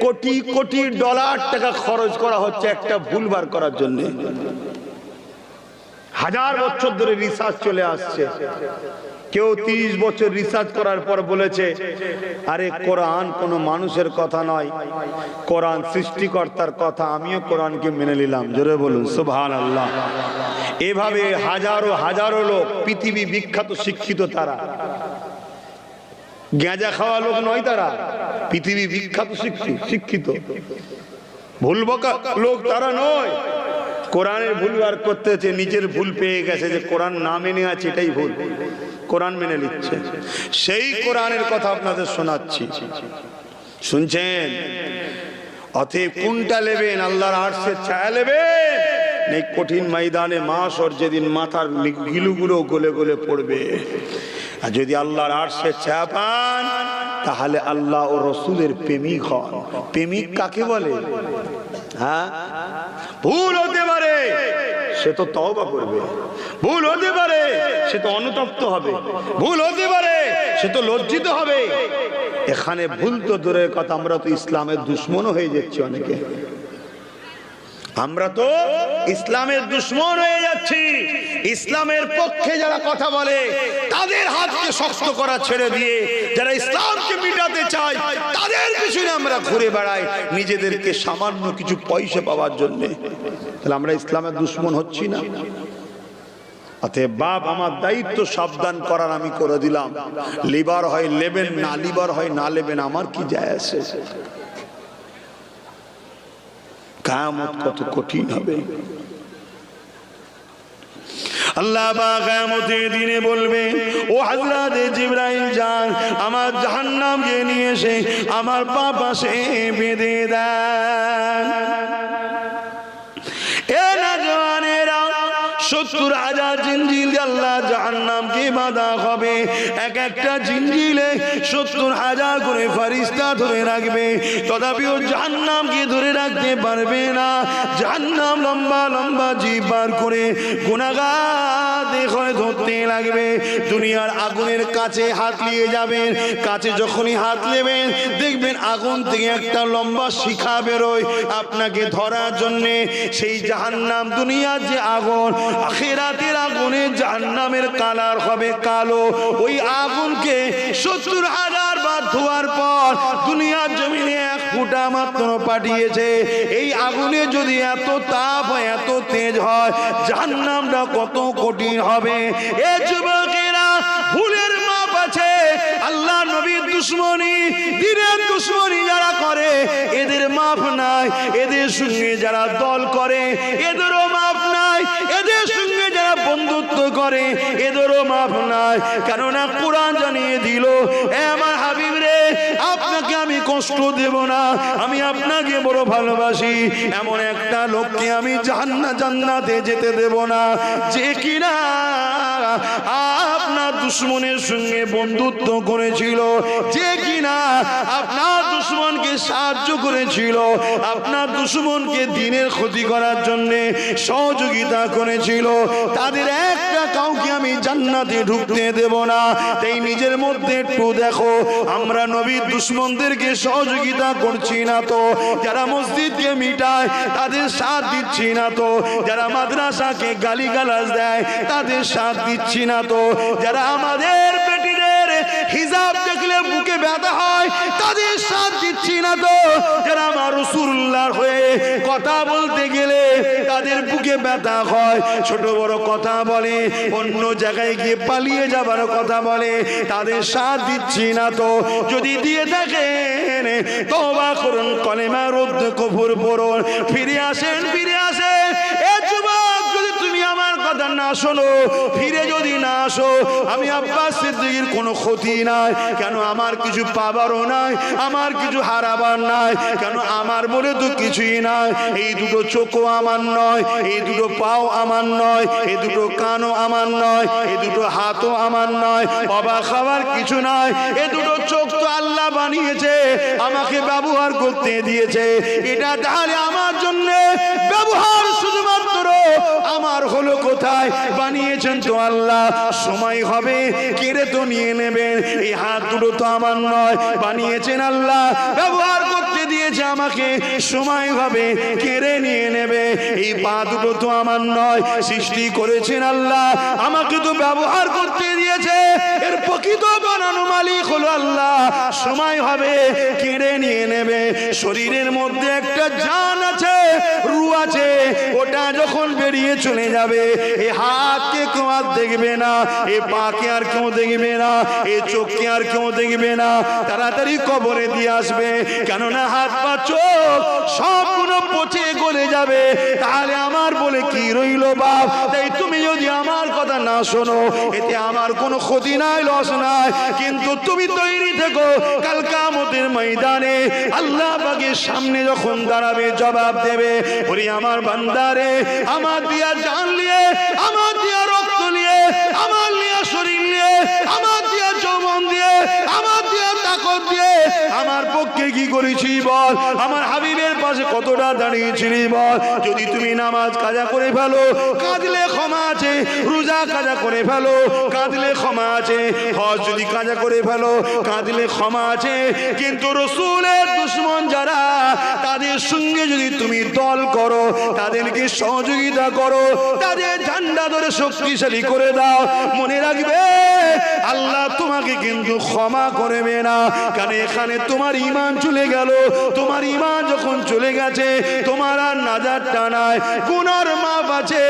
কোটি কোটি ডলার টাকা খরচ করা হচ্ছে একটা ভুল বার করার জন্য। হাজার বছর ধরে রিসার্চ চলে আসছে। কেউ 30 বছর রিসার্চ করার পর বলেছে, আরে কোরআন কোনো মানুষের কথা নয়, কোরআন সৃষ্টিকর্তার কথা। আমিও কোরআনকে মেনে নিলাম। জোরে বলুন সুবহানাল্লাহ। এভাবে হাজারো হাজারো লোক, পৃথিবী বিখ্যাত শিক্ষিত, তারা গাঁজা খাওয়া লোক নয়, তারা পৃথিবী বিখ্যাত শিক্ষিত। ভুল বকা লোক তারা নয়। কোরআনের ভুল বার করতেছে, নিজের ভুল পেয়ে গেছে যে কোরআন না মেনে আছে এটাই ভুল, কোরআন মেনে নিচ্ছে। সেই কোরআনের কথা আপনাদের শোনাচ্ছি, শুনছেন? অতএব কোনটা নেবেন? আল্লাহর আরশের ছায়া নেবেন, এই কঠিন ময়দানে মাশর যেদিন মাথার গিলুগুলো গলে গলে পড়বে। আর যদি আল্লাহর আরশের ছায়া পান তাহলে আল্লাহ ও রসুলের প্রেমিক হন। প্রেমিক কাকে বলে? হ্যাঁ, ভুল হতে পারে সে তো তওবা করবে, ভুল হতে পারে সে তো অনুতপ্ত হবে, ভুল হতে পারে সে তো লজ্জিত হবে। এখানে ভুল তো দূরের কথা, আমরা তো ইসলামের দুশমনও হয়ে যাচ্ছি অনেকে। আমরা তো ইসলামের দুশমন হয়ে যাচ্ছি। ইসলামের পক্ষে যারা কথা বলে তাদের হাতকে শক্ত করা ছেড়ে দিয়ে যারা ইসলামকে মিটাতে চায় তাদের পিছনে আমরা ঘুরে বেড়াই, নিজেদেরকে সামান্য কিছু পয়সা পাওয়ার জন্য। তাহলে আমরা ইসলামের দুশমন হচ্ছি না? অতএব বাপ, আমার দায়িত্ব সাবধান করার, আমি করে দিলাম। লিবার হয় লেবেন, না লিবার হয় না লেবেন, আমার কি যায় আসে? কিয়ামত কত কঠিন হবে। আল্লাহ পাক কিয়ামতের দিনে বলবে, ও হযরত জিবরাইল যান, আমার জাহান্নামকে নিয়ে এসে আমার পা পাশে বেঁধে দেন। এ নওজওয়ানেরা, 70,000 জিঞ্জিল আল্লাহ জাহান্নামকে বাঁধা হবে। এক একটা জিঞ্জিলে 70,000 করে ফেরেশতা ধরে রাখবে, তথাপিও জাহান্নামকে ধরে রাখতে পারবে না। জাহান্নাম লম্বা লম্বা জিভ বার করে গুনাহগার দেখে ধরতে লাগবে। দুনিয়ার আগুনের কাছে হাত নিয়ে যাবেন, কাছে যখনই হাত নেবেন দেখবেন আগুন থেকে একটা লম্বা শিখা বেরোয় আপনাকে ধরার জন্যে। সেই জাহান্নাম, দুনিয়ার যে আগুন, আখিরাতের আগুনে জাহান্নামের কালার হবে কালো। ওই আগুনকে 70,000 বার ধোয়ার পর দুনিয়ার জমিনে ফুটা মাত্র পাঠিয়েছে। এই আগুনে যদি এত তাপ হয়, এত তেজ হয়, জাহান্নামটা কত কঠিন হবে। এ যুবকেরা, ভুলের মাপ আছে। আল্লাহ নবীর দুশ্মনী, দিনের দুশ্মনী যারা করে এদের মাপ নাই। এদের সঙ্গে যারা দল করে এদেরও মাপ নাই। এদের সঙ্গে যারা বন্ধুত্ব করে এদেরও মাপ নাই। কেননা কোরআন জানিয়ে দিল, এ আমার হাবিব রে, আপনাকে আমি কষ্ট দেব না, আমি আপনাকে বড় ভালোবাসি। এমন একটা লোককে আমি জান্নাতে যেতে দেব না যে কিনা আপনার দুশ্মনের সঙ্গে বন্ধুত্ব করেছিল, যে কিনা আপনার দুশ্মনকে সাহায্য করেছিল, আপনার দুশ্মনকে দিনের ক্ষতি করার জন্য সহযোগিতা করেছিল, তাদের একটা কাউকে আমি জান্নাতে ঢুকতে দেব না। তাই নিজের মধ্যে একটু দেখো, আমরা নবীর দুশ্মনদেরকে সহযোগিতা করছি না তো, যারা মসজিদকে মিটায় তাদের সাথ দিচ্ছি না তো, যারা মাদ্রাসাকে গালিগালাজ দেয় তাদের সাথ দিচ্ছি না তো, যারা আমাদের বেটিদের হিজাব দেখলে বুকে ব্যথা হয় তাদের সাথ দিচ্ছি না তো, যারা আমার রাসূলুল্লাহর হয়ে কথা বলতে গেলে তাদের বুকে ব্যথা হয়, ছোট বড় কথা বলে, অন্য জায়গায় গিয়ে পালিয়ে যাবার কথা বলে, তাদের সাথ দিচ্ছি না তো। যদি দিয়ে থাকেন তওবা করুন, কলেমা রুদ্ধ কুফর পড়ুন, ফিরে আসেন, ফিরে আসেন। এ যুবক, যদি তুমি আমার কথা না শোনো, ফিরে যদি না আসো, আমি আব্বাস সিদ্দিকীর কোনো ক্ষতি নাই। কেন? আমার কিছু পাবারও নাই, আমার কিছু হারাবার নাই। কেন? আমার বলে তো কিছুই নাই। এই দুটো চোখও আমার নয়, এই দুটো পাও আমার নয়, এই দুটো কানও আমার নয়, এই দুটো হাতও আমার নয়। অবাক হওয়ার কিছু নাই। এই দুটো চোখ তো আল্লাহ বানিয়েছে, আমাকে ব্যবহার করতে দিয়েছে। এটা তাহলে আমার জন্য ব্যবহার শুধুমাত্র আমার হলো কোথায়? বানিয়েছেন তো আল্লাহ, সময় হবে কেড়ে তো নিয়ে নেবেন। এই হাত দুটো তো আমার নয়, বানিয়েছেন আল্লাহ, ব্যবহার করতে দিয়েছে আমাকে, সময় হবে কেড়ে নিয়ে নেবে। এই পা দুটো তো আমার নয়, সৃষ্টি করেছেন আল্লাহ, আমাকে তো ব্যবহার করতে দিয়েছে, এর প্রকৃত বানানো মালিক হলো আল্লাহ, সময় হবে কেড়ে নিয়ে নেবে। শরীরের মধ্যে একটা জান আছে, রূহ আছে, ওটা যখন বেরিয়ে চলে যাবে, এই হাতকে কেউ আর দেখবে না, এই পাকে আর কেউ দেখবে না, এই চোখকে আর কেউ দেখবে না, তাড়াতাড়ি কবরে দিয়ে আসবে। কেননা হাত পা চোখ সবগুলো পচে গলে যাবে, তাহলে আমার বলে কি রইল বাপ? তাই তুমি যদি আমার কথা না শোনো, এতে আমার কোনো ক্ষতি নাই, লস নাই, কিন্তু তুমি তৈরি থেকো, কাল কিয়ামতের ময়দানে আল্লাহ পাকের সামনে যখন দাঁড়াবে, জবাব দেবে, ওরে আমার বান্দারে, আমার দিয়া জান নিয়ে, আমার দিয়া রক্ত নিয়ে, আমার দিয়া শরীর নিয়ে, আমার দিয়া যৌবন দিয়ে, আমার দিয়া তাকত দিয়ে আমার পক্ষে কি করেছি বল? আমার হাবিবের পাশে কতটা দাঁড়িয়েছিলি বল? যদি তুমি নামাজ কাজা করে ফেলো, কাঁদলে ক্ষমা আছে, রোজা কাজা করে ফেলো, কাঁদলে ক্ষমা আছে, হজ যদি কাজা করে ফেলো, কাঁদলে ক্ষমা আছে, কিন্তু রাসূলের দুশমন যারা, তাদের সঙ্গে যদি তুমি দল করো, তাদেরকে সহযোগিতা করো, তাদের ঝান্ডা ধরে শক্তিশালী করে দাও, মনে রাখবে আল্লাহ তোমাকে কিন্তু ক্ষমা করবে না। কারণ এখানে তোমার ঈমান চলে গেল, তোমার ঈমান যখন চলে গেছে, তোমার আর নাজাতটা নাই, গুনার মাপ আছে,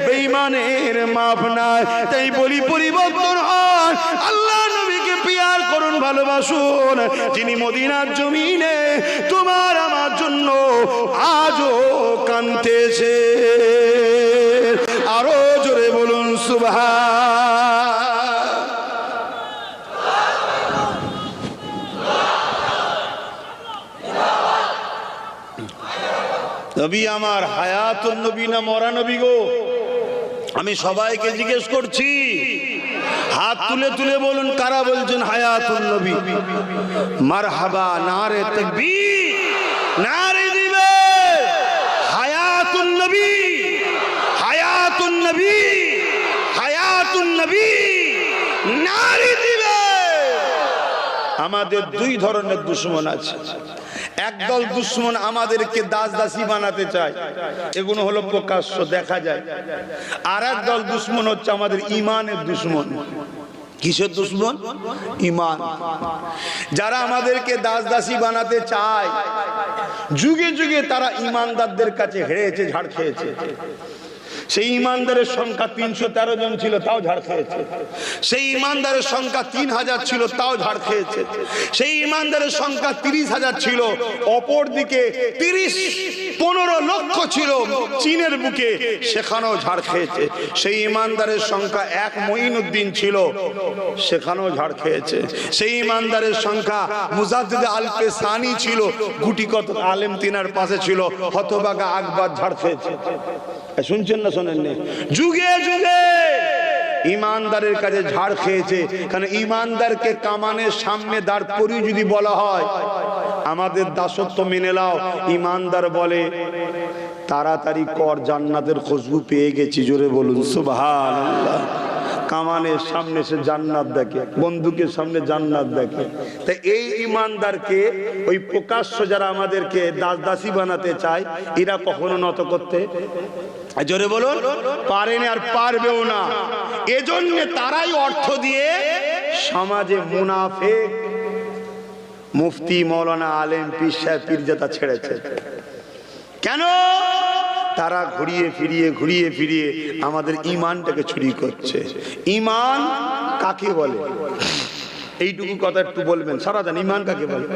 বেঈমানের মাপ নাই। তাই বলি পরিবর্তন হয়, আল্লাহ নবীকে পিয়ার করুন, ভালোবাসুন, যিনি মদিনার জমিনে তোমার আমার জন্য আজও কাঁদতেছে। আরো জোরে বলুন সুবহান। নবী আমার হায়াতুন নবী না মরা নবী গো? আমি সবাইকে জিজ্ঞেস করছি, হাত তুলে তুলে বলুন কারা বলছেন হায়াতুন নবী? মারহাবা, নারে তাকবীর, নারে দিবে, হায়াতুন নবী, হায়াতুন নবী, হায়াতুন নবী, নারে দিবে। আমাদের দুই ধরনের দুশমন আছে। একদল দুশমন আমাদেরকে দাস দাসী বানাতে চায়, এগুলো হলো প্রকাশ্য দেখা যায়। আর একদল দুশমন হচ্ছে আমাদের ঈমানের দুশমন। কিসের দুশ্মন? ঈমান। যারা আমাদেরকে দাস দাসী বানাতে চায়, যুগে যুগে তারা ঈমানদারদের কাছে হেরেছে, ঝাড় খেয়েছে। সেই ঈমানদারের সংখ্যা 313 জন ছিল, তাও ঝাড় খেয়েছে। সেই ঈমানদারের সংখ্যা 3000 ছিল, তাও ঝাড় খেয়েছে। সেই ঈমানদারের সংখ্যা 30,000 ছিল, অপর দিকে 15 লক্ষ ছিল চীনের বুকে, সেখানেও ঝাড় খেয়েছে। সেই ঈমানদারের সংখ্যা 1 মঈনুদ্দিন ছিল, সেখানেও ঝাড় খেয়েছে। সেই ঈমানদারের সংখ্যা মুজাদ্দিদ আল-পেসানি ছিল, গুটি কত আলেম তিনার পাশে ছিল, হতভাগা আকবর ঝাড় খেয়েছে। শুনছেন না শোনেননি? যুগে যুগে ঈমানদারের কাছে ঝাড় খেয়েছে। কারণ ঈমানদারকে কামানের সামনে দাঁড় করিয়ে যদি বলা হয় আমাদের দাসত্ব মেনে নাও, ঈমানদার বলে তাড়াতাড়ি কর, জান্নাতের খুশবু পেয়ে গেছি। জোরে বলুন সুবহানাল্লাহ। কামানের সামনে সে জান্নাত দেখে, বন্দুকের সামনে জান্নাত দেখে। তাই এই ঈমানদারকে ওই প্রকাশ্য যারা আমাদেরকে দাস দাসী বানাতে চায়, এরা কখনো নত করতে, জোরে বলুন, পারেনি আর পারবেও না। এজন্য তারাই অর্থ দিয়ে সমাজে মুনাফিক, মুফতি, মৌলানা, আলেম, পীর সাহেব, পীরজাদা ছেড়েছে। কেন? তারা ঘুরিয়ে ফিরিয়ে আমাদের ঈমানটাকে চুরি করছে। ঈমান কাকে বলে? এইটুকু কথা একটু বলবেন, সারা জান ঈমান কাকে বলে?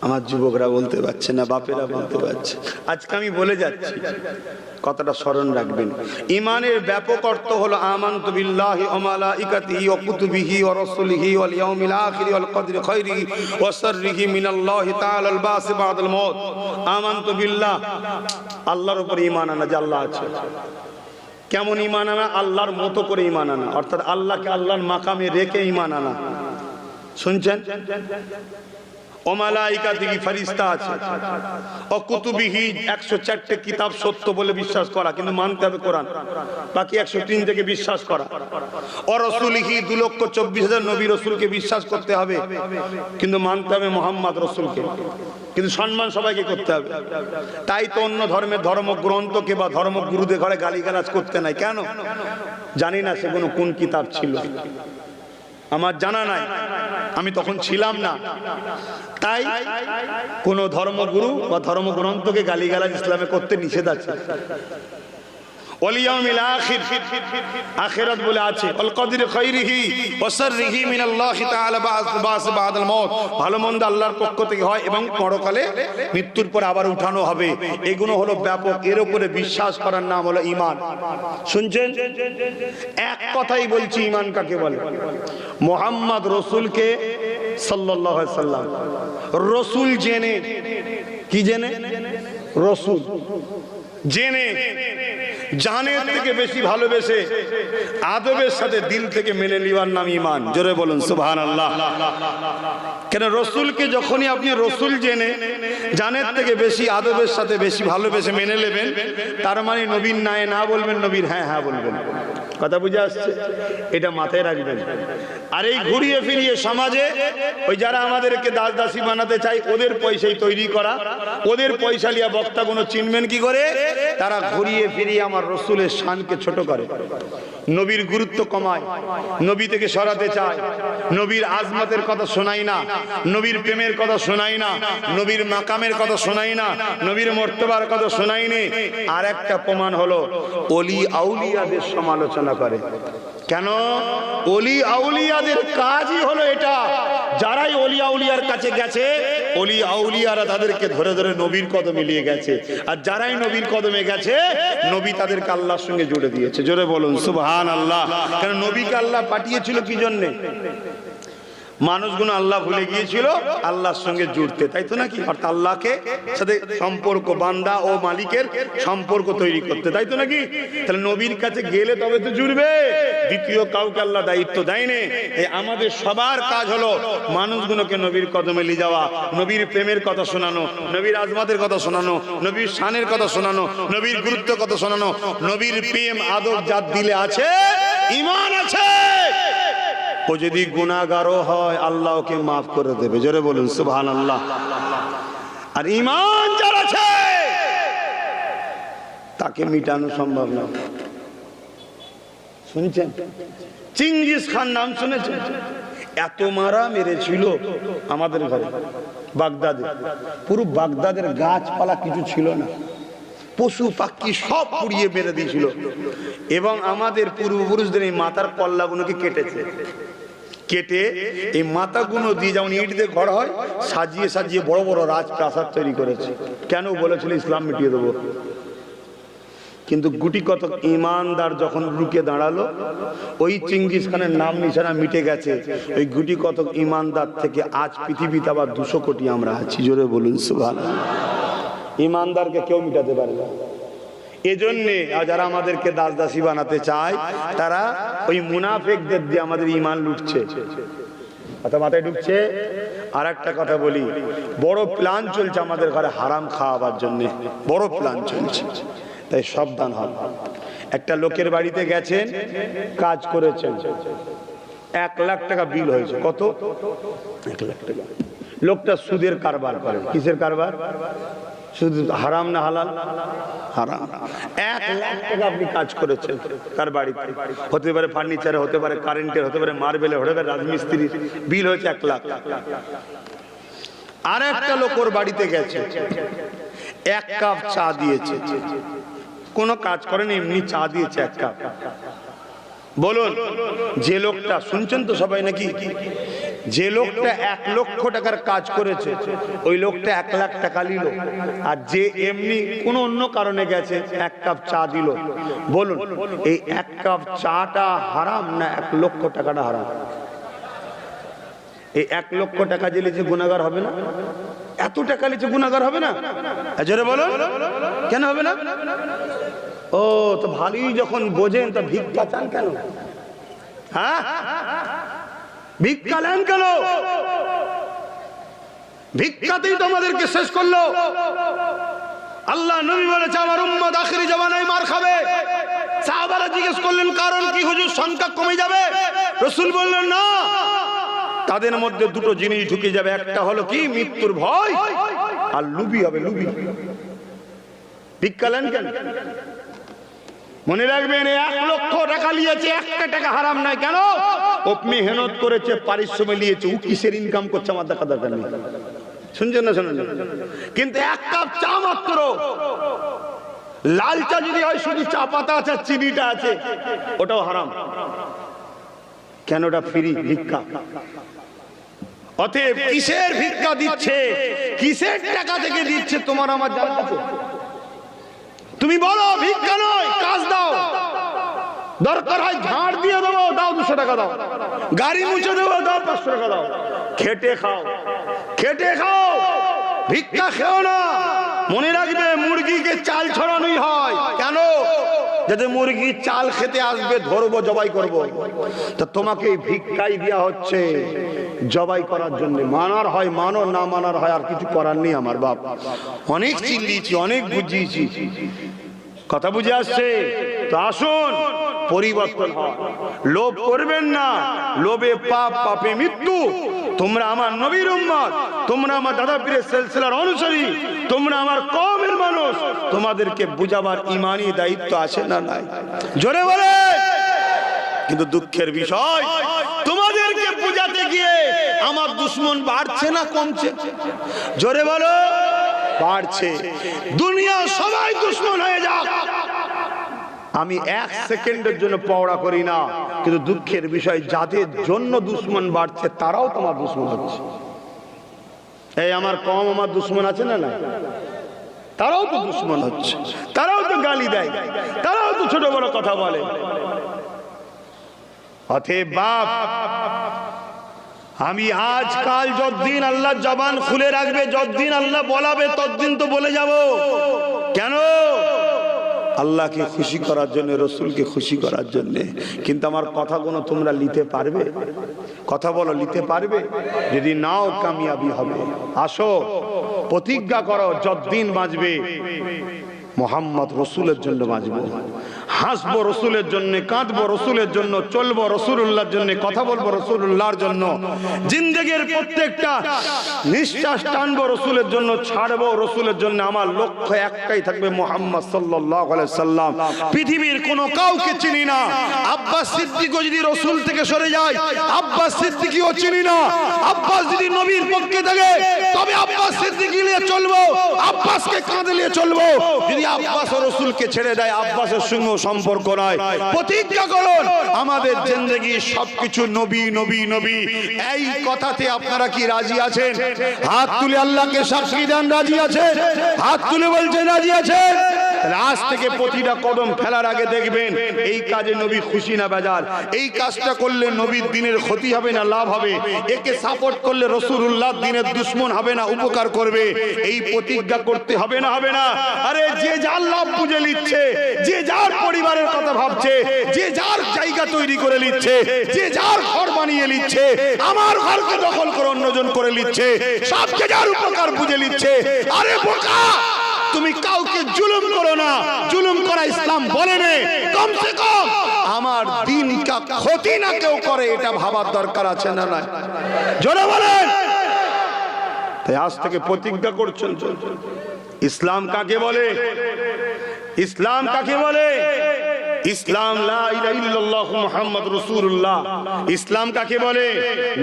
আমার যুবকরা বলতে পারছে না, বাপেরা বলতে পারছে। আজকে আমি বলে যাচ্ছি, কথাটা স্মরণ রাখবেন। ঈমানের ব্যাপক অর্থ হলো আমানতু বিল্লাহি ওয়া মালাইকাতিহি ওয়া কুতুবিহি ওয়া রাসূলিহি ওয়াল ইয়াউমিল আখির ওয়াল কদরি খাইরিহি ওয়া শাররিহি মিনাল্লাহি তাআলা আল বাস বাদাল মউত। আমানতু বিল্লাহ, আল্লাহর উপর ঈমান আনা যে আল্লাহ আছে। কেমন ঈমান আনা? আল্লাহর মতো করে ঈমান আনা, অর্থাৎ আল্লাহকে আল্লাহর মাকামে রেখে ঈমান আনা। শুনছেন? ও মালাইকাতিহি, ফেরেশতা আছে। ও কুতুবিহি, 104টি কিতাব সত্য বলে বিশ্বাস করা, কিন্তু মানতে হবে কোরআন। বাকি 103 থেকে বিশ্বাস করা। ও রাসূলিহি, 2,24,000 নবী রাসূলকে বিশ্বাস করতে হবে, কিন্তু মানতে হবে মুহাম্মদ রাসূলকে, কিন্তু সম্মান সবাইকে করতে হবে। তাই তো অন্য ধর্মের ধর্মগ্রন্থকে বা ধর্মগুরুদের ঘরে গালিগালাজ করতে নাই। কেন? জানি না সেগুলো কোন কিতাব ছিল, আমার জানা নাই, আমি তখন ছিলাম না। তাই কোন ধর্মগুরু বা ধর্মগ্রন্থকে গালিগালাজ ইসলামে করতে নিষেধ আছে। ওয়াল ইয়াউমিল আখির, আখিরাত বলে আছে। ওয়াল কদরি খাইরিহি ওয়া শাররিহি মিনাল্লাহি তাআলা বাস বাদাল মউত, ভালো মন্দ আল্লাহর পক্ষ থেকে হয় এবং পরকালে মৃত্যুর পর আবার উঠানো হবে। এগুলো হলো ব্যাপক, এর উপরে বিশ্বাস করার নাম হলো ঈমান। শুনছেন? এক কথাই বলছি, ঈমান কাকে বলে? মুহাম্মদ রাসূলকে সাল্লাল্লাহু আলাইহি সাল্লাম রাসূল জেনে, কি জেনে? রাসূল জেনে, জানের থেকে বেশি ভালোবেসে আদবের সাথে দিল থেকে মেনে নেওয়ার নাম ঈমান। জোরে বলুন সুবহানাল্লাহ। কেন? রাসূলকে যখনই আপনি রাসূল জেনে জানের থেকে বেশি আদবের সাথে বেশি ভালোবেসে মেনে নেবেন, তার মানে নবীর নাই না বলবেন, নবীর হ্যাঁ হ্যাঁ বলবেন। কথা বুঝে আসছে? এটা মাথায় রাখবেন। আর এই ঘুরিয়ে ফিরিয়ে সমাজে ওই যারা আমাদেরকে দাস দাসী বানাতে চায়, ওদের পয়সাই তৈরি করা, ওদের পয়সা লিয়া বক্তাগুলো চিনবেন কি করে? তারা ঘুরিয়ে ফিরিয়ে আমার রাসূলের শানকে ছোট করে, নবীর গুরুত্ব কমায়, নবী থেকে সরাতে চায়, নবীর আজমতের কথা শোনায় না, নবীর প্রেমের কথা শোনায় না, নবীর মাকামের কথা শোনায় না, নবীর মর্তবার কথা শোনায় না। আর একটা প্রমাণ হলো ওলি আউলিয়াদের সমালোচনা করে। কেন? ওলি আউলিয়াদের কাজই হলো এটা। যারাই ওলি আউলিয়ার কাছে গেছে, ওলি আউলিয়ারা তাদেরকে ধরে ধরে নবীর কদমে নিয়ে গেছে, আর যারাই নবীর কদমে গেছে, নবী তাদেরকে আল্লাহর সঙ্গে জুড়ে দিয়েছে। জোরে বলুন সুবহানাল্লাহ। কারণ নবীকে আল্লাহ পাঠিয়েছিল কি জন্যে? মানুষগুলো আল্লাহ ভুলে গিয়েছিল আল্লাহর সঙ্গে জুড়তে, তাই তো নাকি? অর্থাৎ আল্লাহকে সাথে সম্পর্ক, বান্দা ও মালিকের সম্পর্ক তৈরি করতে, তাই তো নাকি? তাহলে নবীর কাছে গেলে তবে তো জুড়বে, দ্বিতীয় কাউকে আল্লাহ দায়িত্ব দেয়নি। এই আমাদের সবার কাজ হলো মানুষগুলোকে নবীর কদমে নিয়ে যাওয়া, নবীর প্রেমের কথা শোনানো, নবীর আজমাতের কথা শোনানো, নবীর শানের কথা শোনানো, নবীর গুরুত্ব কথা শোনানো। নবীর প্রেম আদব যার দিলে আছে, ঈমান আছে, ও যদি গুনাহগারও হয় আল্লাহ ওকে মাফ করে দেবে। জোরে বলুন সুবহানাল্লাহ। আর ঈমান যার আছে তাকে মিটানো সম্ভব না। শুনছেন? চিঙ্গিস খান নাম শুনেছেন? এত মারা মেরেছিল আমাদের ঘরে বাগদাদে, পুরো বাগদাদের গাছপালা কিছু ছিল না, পশু পাখি সব পুড়িয়ে মেরে দিয়েছিল। এবং আমাদের পূর্বপুরুষদের এই মাথার কল্লাগুলোকে কেটেছে, কেটে এই মাথাগুলো দিয়ে যেমন ইট দিয়ে ঘর হয় সাজিয়ে সাজিয়ে বড় বড় রাজপ্রাসাদ তৈরি করেছে। কেন? বলেছিল ইসলাম মিটিয়ে দেবো। কিন্তু গুটি কতক ইমানদার যখন রুকে দাঁড়ালো, ওই চিঙ্গিস খানের নাম নিশানা মিটে গেছে। ওই গুটি কতক ইমানদার থেকে আজ পৃথিবীতে আবার 200 কোটি আমরা আছি। জোরে বলুন সুবহানাল্লাহ। ইমানদারকে কেউ মিটাতে পারে না। এজন্যে যারা আমাদেরকে দাস দাসী বানাতে চায় তারা ওই মুনাফিকদের দিয়ে আমাদের ইমান লুটছে। কথা মাথায় ঢুকছে? আর একটা কথা বলি, বড় প্ল্যান চলছে আমাদের ঘরে হারাম খাওয়াবার জন্য, বড় প্ল্যান চলছে। তাই সাবধান হন। একটা লোকের বাড়িতে গেছেন, কাজ করেছেন, 1 লাখ টাকা বিল হয়েছে। কত? 1 লাখ টাকা। লোকটা সুদের কারবার করে। কিসের কারবার? শুধু হারাম না হালাল? হারাম। 1 লাখ টাকা আপনি কাজ করেছেন তার বাড়িতে, হতে পারে ফার্নিচারে, হতে পারে কারেন্টের, হতে পারে মার্বেলে, হতে পারে রাজমিস্ত্রির, বিল হয়েছে 1 লাখ। আর একটা লোক ওর বাড়িতে গেছে, 1 কাপ চা দিয়েছে, কোনো কাজ করেন, এমনি চা দিয়েছে 1 কাপ। বলুন, যে লোকটা, শুনছেন তো সবাই নাকি, যে লোকটা 1 লক্ষ টাকার কাজ করেছে ওই লোকটা 1 লাখ টাকা নিল, আর যে এমনি কোন অন্য কারণে গেছে 1 কাপ চা দিল, বলুন এই 1 কাপ চাটা হারাম না 1 লক্ষ টাকাটা হারাম? এই 1 লক্ষ টাকা যে লিখে গুনাহগার হবে না? এত টাকা লিখে গুনাহগার হবে না? জোরে বলুন, কেন হবে না? ও তো ভালোই যখন বোঝেন তো ভিক্ষা চান কেন? হ্যাঁ, ভিক্ষা নেন কেন? ভিক্ষাতেই তো আমাদেরকে শেষ করলো। আল্লাহ নবী বলেছে আমার উম্মত আখিরি জামানায় মার খাবে। সাহাবারা জিজ্ঞেস করলেন কারণ কি হুজুর, সংখ্যা কমে যাবে? রাসূল বললেন না, তাদের মধ্যে 2টো জিনিস ঢুকে যাবে। একটা হলো কি, মৃত্যুর ভয়, আর লুবি হবে, লুবি। ভিক্ষা নেন কেন? মনে রাখবেন, 1 লক্ষ টাকা নিয়েছে, 1 টাকা হারাম নয়। কেন? ও মেহনত করেছে, পারিশ্রমিক নিয়েছে, ও কিসের ইনকাম করছে আমার দেখা দরকার নেই। শুনছেন না? শুনুন। কিন্তু 1 কাপ চা মাত্র, লাল চা যদি হয় শুধু চা পাতা আছে, চিনিটা আছে, ওটাও হারাম। কেন? ওটা ফ্রি, ভিক্ষা। অতএব কিসের ভিক্ষা দিচ্ছে, কিসের টাকা থেকে দিচ্ছে তোমার আমার জানা আছে? তুমি বলো ভিক্ষা নয়, কাজ দাও। দরকার হয় ঝাড় দিয়ে দেবো, দাও 200 টাকা দাও। গাড়ি মুছে দেবো, দাও 500 টাকা দাও। খেটে খাও, খেটে খাও, ভিক্ষা খেও না। মনে রাখবে, মুরগিকে চাল ছড়ানোই হয়। কেন? যাতে মুরগি চাল খেতে আসবে, ধরবো, জবাই করব। তা তোমাকে ভিক্ষাই দেওয়া হচ্ছে জবাই করার জন্য। মানার হয় মানো, না মানার হয় আর কিছু করার নেই। আমার বাপ অনেক চিল্লিয়েছি, অনেক বুঝিয়েছি, কথা বুঝে আসছে? তো আসুন পরিবর্তন হয়। লোভ করবেন না, লোভে পাপ, পাপে মৃত্যু। তোমরা আমার নবীর উম্মত, তোমরা আমার দাদা পীরের সিলসিলার অনুসারী, তোমরা আমার কওমের মানুষ, তোমাদেরকে বুঝাবার ঈমানি দায়িত্ব আছে না নাই? জোরে বলে। কিন্তু দুঃখের বিষয়, তোমাদেরকে বুঝাতে গিয়ে আমার দুশ্মন বাড়ছে না কমছে? জোরে বলো, বাড়ছে। দুনিয়া সবাই দুশ্মন হয়ে যাক, আমি 1 সেকেন্ডের জন্য পওড়া করি না। কিন্তু দুঃখের বিষয়, যাদের জন্য দুশ্মন বাড়ছে তারাও তোমার দুশ্মন হচ্ছে। এই আমার কম আমার দুশ্মন আছে না না? তারাও তো দুশ্মন হচ্ছে, তারাও তো গালি দেয়, তারাও তো ছোট বড় কথা বলে। অতএব বাপ, আমি আজকাল যতদিন আল্লাহ জবান খুলে রাখবে, যতদিন আল্লাহ বলাবে, ততদিন তো বলে যাব। কেন? আল্লাহকে খুশি করার জন্য, রসুলকে খুশি করার জন্য। কিন্তু আমার কথাগুলো তোমরা নিতে পারবে? কথা বলো, নিতে পারবে? যদি নাও, কামিয়াবি হবে। আসো প্রতিজ্ঞা করো, যতদিন বাঁচবে মোহাম্মদ রসুলের জন্য বাঁচবো। হাসবো রসুলের জন্য, কাঁদবো রসুলের জন্য, চলবো রসুলুল্লাহর জন্য, কথা বলবো রসুলুল্লাহর জন্য, জিন্দেগির প্রত্যেকটা নিঃশ্বাস টানবো রসুলের জন্য, ছাড়বো রসুলের জন্য। আমার লক্ষ্য একটাই থাকবে, মুহাম্মদ সাল্লাল্লাহু আলাইহি সাল্লাম। পৃথিবীর কোনো কাউকে চিনি না। আব্বাস সিদ্দিকও যদি রসুল থেকে সরে যায়, আব্বাস সিদ্দিকীও চিনি না। আব্বাস যদি নবীর পক্ষে থাকে তবে আব্বাস সিদ্দিকী নিয়ে চলবো, আব্বাসকে কাঁধে নিয়ে চলবো। যদি আব্বাস ও রসুলকে ছেড়ে দেয়, আব্বাসের সঙ্গে সম্পর্ক নয়। প্রতিজ্ঞা করুন আমাদের জিন্দেগি সবকিছু নবী নবী নবী। এই কথাতে আপনারা কি রাজি আছেন? হাত তুলে আল্লাহকে সাক্ষী দেন রাজি আছেন? হাত তুলে বলছেন রাজি আছেন? আজ থেকে প্রতিটা কদম ফেলার আগে দেখবেন এই কাজে নবী খুশি না বেজার। এই কাজটা করলে নবীর দিনের ক্ষতি হবে না লাভ হবে? একে সাপোর্ট করলে রাসূলুল্লাহ দিনের দুশমন হবে না উপকার করবে? এই প্রতিজ্ঞা করতে হবে না হবে না? আরে যে যার লাভ বুঝে নিচ্ছে, যে যার পরিবারের কথা ভাবছে, যে যার জায়গা তৈরি করে নিচ্ছে, যে যার ঘর বানিয়ে নিচ্ছে, আমার ঘরকে দখল করে অন্যজন করে নিচ্ছে, সব যে যার উপকার বুঝে নিচ্ছে। আরে বোকা, তুমি কাউকে জুলুম করো না। জুলুম করা ইসলাম বলে না। কমসে কম আমার দিন কা ক্ষতি না কেউ করে, এটা ভাবার দরকার আছে না নাই? জোরে বলেন। তাই আজ থেকে প্রতিজ্ঞা করছেন। ইসলাম কাকে বলে? ইসলাম কাকে বলে? ইসলাম লা ইলাহা ইল্লাল্লাহু মুহাম্মাদুর রাসূলুল্লাহ। ইসলাম কাকে বলে?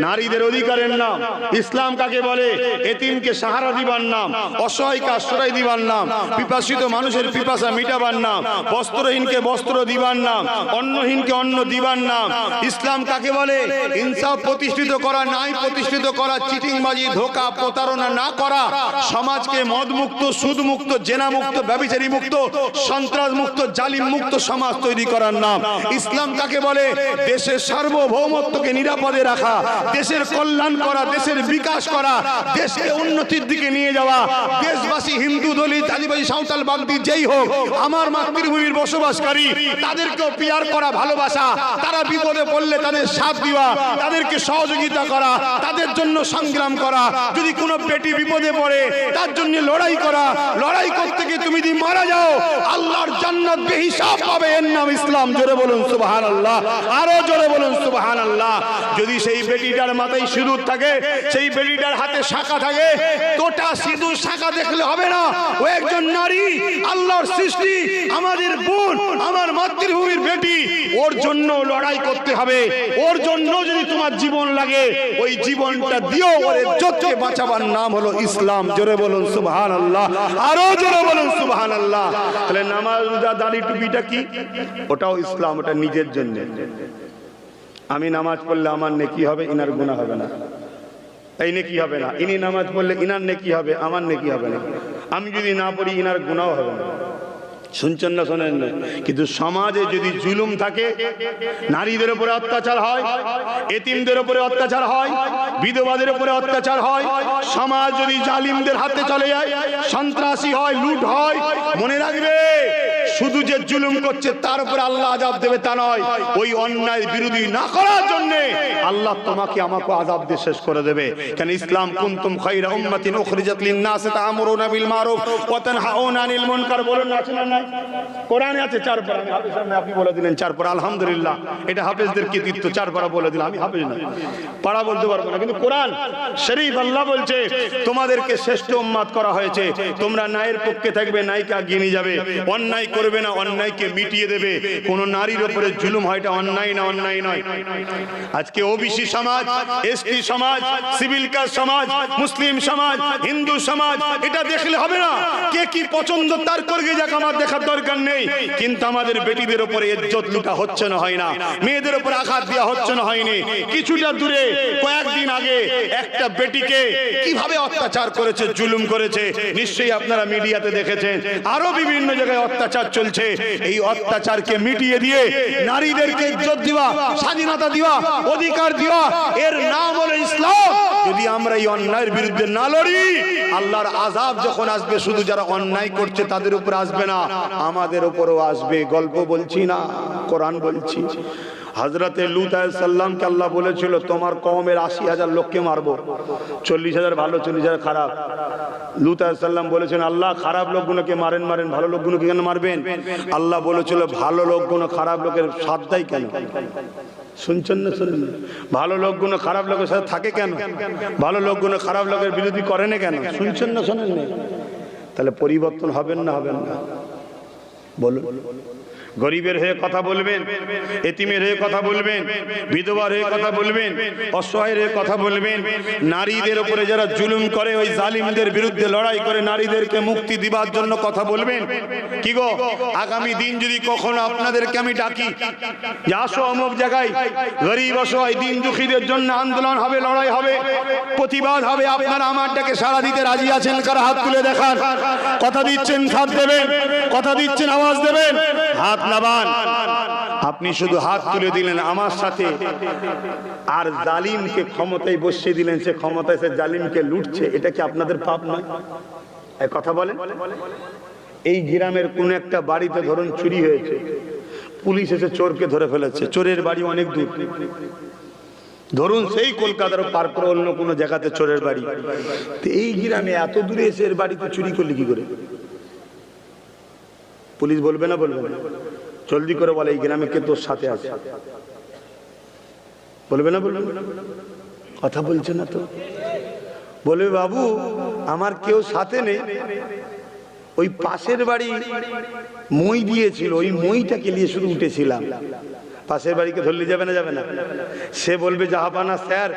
নারীদের অধিকারের নাম। ইসলাম কাকে বলে? এতিমকে সাহারা দিবার নাম, অসহায়কে আশ্রয় দিবার নাম, পিপাসিত মানুষের পিপাসা মিটাবার নাম, বস্ত্রহীনকে বস্ত্র দিবার নাম, অন্নহীনকে অন্ন দিবার নাম। ইসলাম কাকে বলে? ইনসাফ প্রতিষ্ঠিত করা, ন্যায় প্রতিষ্ঠিত করা, চিটিংবাজি ধোঁকা প্রতারণা না করা, সমাজকে মদমুক্ত, সুদমুক্ত, জেনামুক্ত, ব্যভিচারী মুক্ত, সন্ত্রাস মুক্ত, জালিম মুক্ত সমাজ তৈরি করার নাম। ইসলাম কাকে বলে? দেশের সার্বভৌমত্বকে নিরাপদে রাখা, দেশের কল্যাণ করা, দেশের বিকাশ করা, দেশকে উন্নতির দিকে নিয়ে যাওয়া। দেশবাসী হিন্দু, দলিত, আদিবাসী, সাঁওতাল, বাগদি যেই হোক, আমার মাতৃভূমির বসবাসকারী, তাদেরকেও পিয়ার করা, ভালোবাসা। তারা বিপদে পড়লে তাদের সাথ দেওয়া, তাদেরকে সহযোগিতা করা, তাদের জন্য সংগ্রাম করা। যদি কোনো বেটি বিপদে পড়ে তার জন্য লড়াই করা। লড়াই করতে গিয়ে তুমি যদি মারা যাও, আল্লাহর জান্নাত বেহিসাব পাবে। এর নাম ইসলাম। জোরে বলুন সুবহানাল্লাহ। আরো জোরে বলুন সুবহানাল্লাহ। যদি সেই বেটিটার মাথায় সিঁদুর থাকে, সেই বেটিটার হাতে শাঁখা থাকে, তোটা সিঁদুর শাঁখা দেখলে হবে না। ও একজন নারী, আল্লাহর সৃষ্টি, আমাদের বোন, আমার মাতৃভূমির বেটি। ওর জন্য লড়াই করতে হবে। ওর জন্য যদি তোমার জীবন লাগে, ওই জীবনটা দিও। ওর ইজ্জতকে বাঁচাবার নাম হলো ইসলাম। জোরে বলুন সুবহানাল্লাহ। আরো জোরে বলুন সুবহানাল্লাহ। তাহলে নামাজ, রোজা, দাড়ি, টুপিটা কি? ওটাও ইসলাম। ওটা নিজের জন্য। আমি নামাজ পড়লে আমার নেকি হবে, ইনার গুনাহ হবে না। এই নেকি হবে না। ইনি নামাজ পড়লে ইনার নেকি হবে, আমার নেকি হবে না। আমি যদি না পড়ি ইনার গুনাহ হবে না। শুনছেন না শোনেন না? কিন্তু সমাজে যদি জুলুম থাকে, নারীদের উপরে অত্যাচার হয়, এতিমদের উপরে অত্যাচার হয়, বিধবাদের উপরে অত্যাচার হয়, সমাজ যদি জালিমদের হাতে চলে যায়, সন্ত্রাসী হয়, লুট হয়, মনে রাখবে শুধু যে জুলুম করছে তার উপরে আল্লাহ আযাব দেবে তা নয়। ওই অন্যায় বিরোধী না করার জন্য আল্লাহ তোমাকে আমাকে আযাব দিয়ে শেষ করে দেবে। কারণ ইসলাম কুনতুম খায়রা উম্মাতিন উখরিজাত লিন-নাস তা'মুরুনা বিল মারুফ ওয়া তানহাউনা আনিল মুনকার। বলুন আছে না নাই? কোরআনে আছে 4 পারা। আমি হাফেজ সাহেব, আপনি বলে দিলেন 4 পারা। আলহামদুলিল্লাহ, এটা হাফেজদের কৃতিত্ব। 4 পারা বলে দিলাম। আমি হাফেজ না, পারা বলতে পারবো না, কিন্তু কোরআন শরীফ আল্লাহ বলছে তোমাদেরকে শ্রেষ্ঠ উম্মত করা হয়েছে। তোমরা ন্যায়ের পক্ষে থাকবে, ন্যায়কে এগিয়ে নিয়ে যাবে, অন্যায় করবে না, অন্যায়কে মিটিয়ে দেবে। কোন নারীর উপরে জুলুম হয় এটা অন্যায় না? অন্যায় নয়। আজকে ওবিসি সমাজ, এসটি সমাজ, সিভিল কাস্ট সমাজ, মুসলিম সমাজ, হিন্দু সমাজ, এটা দেখলে হবে না। কে কি পছন্দ তার করবে যাক, আমার দেখার দরকার নেই। কিন্তু আমাদের বেটিদের উপরে ইজ্জত লুটা হচ্ছে না, হয় না? মেয়েদের উপরে আঘাত দেওয়া হচ্ছে না, হয়নি? কিছুটা দূরে কয়েকদিন আগে একটা বেটিকে কিভাবে অত্যাচার করেছে, জুলুম করেছে, নিশ্চয়ই আপনারা মিডিয়াতে দেখেছেন। আরো বিভিন্ন জায়গায় অত্যাচার চলছে। এই অত্যাচারকে মিটিয়ে দিয়ে নারীদেরকে ইজ্জত দেওয়া, স্বাধীনতা দেওয়া, অধিকার দেওয়া, এর নাম হলো ইসলাম। যদি আমরা এই অন্যায়ের বিরুদ্ধে না লড়ি, আল্লাহর আযাব যখন আসবে শুধু যারা অন্যায় করছে তাদের উপর আসবে না, আমাদের উপরও আসবে। গল্প বলছি না, কোরআন বলছি। হযরতে লূত আলাইহিস সালামকে আল্লাহ বলেছিল তোমার কওমের ৮০,০০০ লোককে মারবো, ৪০,০০০ ভালো ৪০,০০০ খারাপ। লূত আলাইহিস সালাম বলেছেন আল্লাহ খারাপ লোকগুলোকে মারেন, ভালো লোকগুলোকে কেন মারবেন? আল্লাহ বলেছিল ভালো লোকগুলো খারাপ লোকের সাথ দেয় কেন? শুনছেন না? শুনুন, ভালো লোকগুলো খারাপ লোকের সাথে থাকে কেন? ভালো লোকগুলো খারাপ লোকের বিরোধী করে না কেন? শুনছেন না? শোনেন না? তাহলে পরিবর্তন হবেন না হবেন না? বলুন। গরিবের হয়ে কথা বলবেন, এতিমের হয়ে কথা বলবেন, বিধবার হয়ে কথা বলবেন, অসহায়ের হয়ে কথা বলবেন, নারীদের উপরে যারা জুলুম করে ওই জালিমদের বিরুদ্ধে লড়াই করে নারীদেরকে মুক্তি দিবার জন্য কথা বলবেন। কি গো, আগামী দিন যদি কখনো আপনাদেরকে আমি ডাকি যে আসো অমুক জায়গায় গরিব অসহায় দিন দুঃখীদের জন্য আন্দোলন হবে, লড়াই হবে, প্রতিবাদ হবে, আপনারা আমার ডাকে সাড়া দিতে রাজি আছেন? কারা হাত তুলে দেখান। কথা দিচ্ছেন সাথ দেবেন, কথা দিচ্ছেন আওয়াজ দেবেন। হাত নামান। আপনি শুধু হাত তুলে দিলেন আমার সাথে, আর জালিমকে ক্ষমতায় বসিয়ে দিলেন, সে ক্ষমতায় সে জালিমকে লুটছে, এটা কি আপনাদের পাপ নয়? এই কথা বলেন। এই গ্রামের কোন একটা বাড়িতে ধরুন চুরি হয়েছে, পুলিশ এসে চোরকে ধরে ফেলেছে, চোরের বাড়ি অনেক দূর, ধরুন সেই কলকাতার পার করে অন্য কোনো জায়গাতে চোরের বাড়ি, তো এই গ্রামে এত দূরে এসে এর বাড়িতে চুরি করলে কি করে? পুলিশ বলবে না? বলবে না? জলদি করে বলে এই গ্রামে কে তোর সাথে আছে? বলবে না? বলবে না? কথা বলছে না তো। বলবে বাবু আমার কেউ সাথে নেই, ওই পাশের বাড়ি মই দিয়েছিল, ওই মইটাকে নিয়ে শুধু উঠেছিলাম। পাশের বাড়িকে ধরলে যাবে না? যাবে না? সে বলবে জাহাপানা স্যার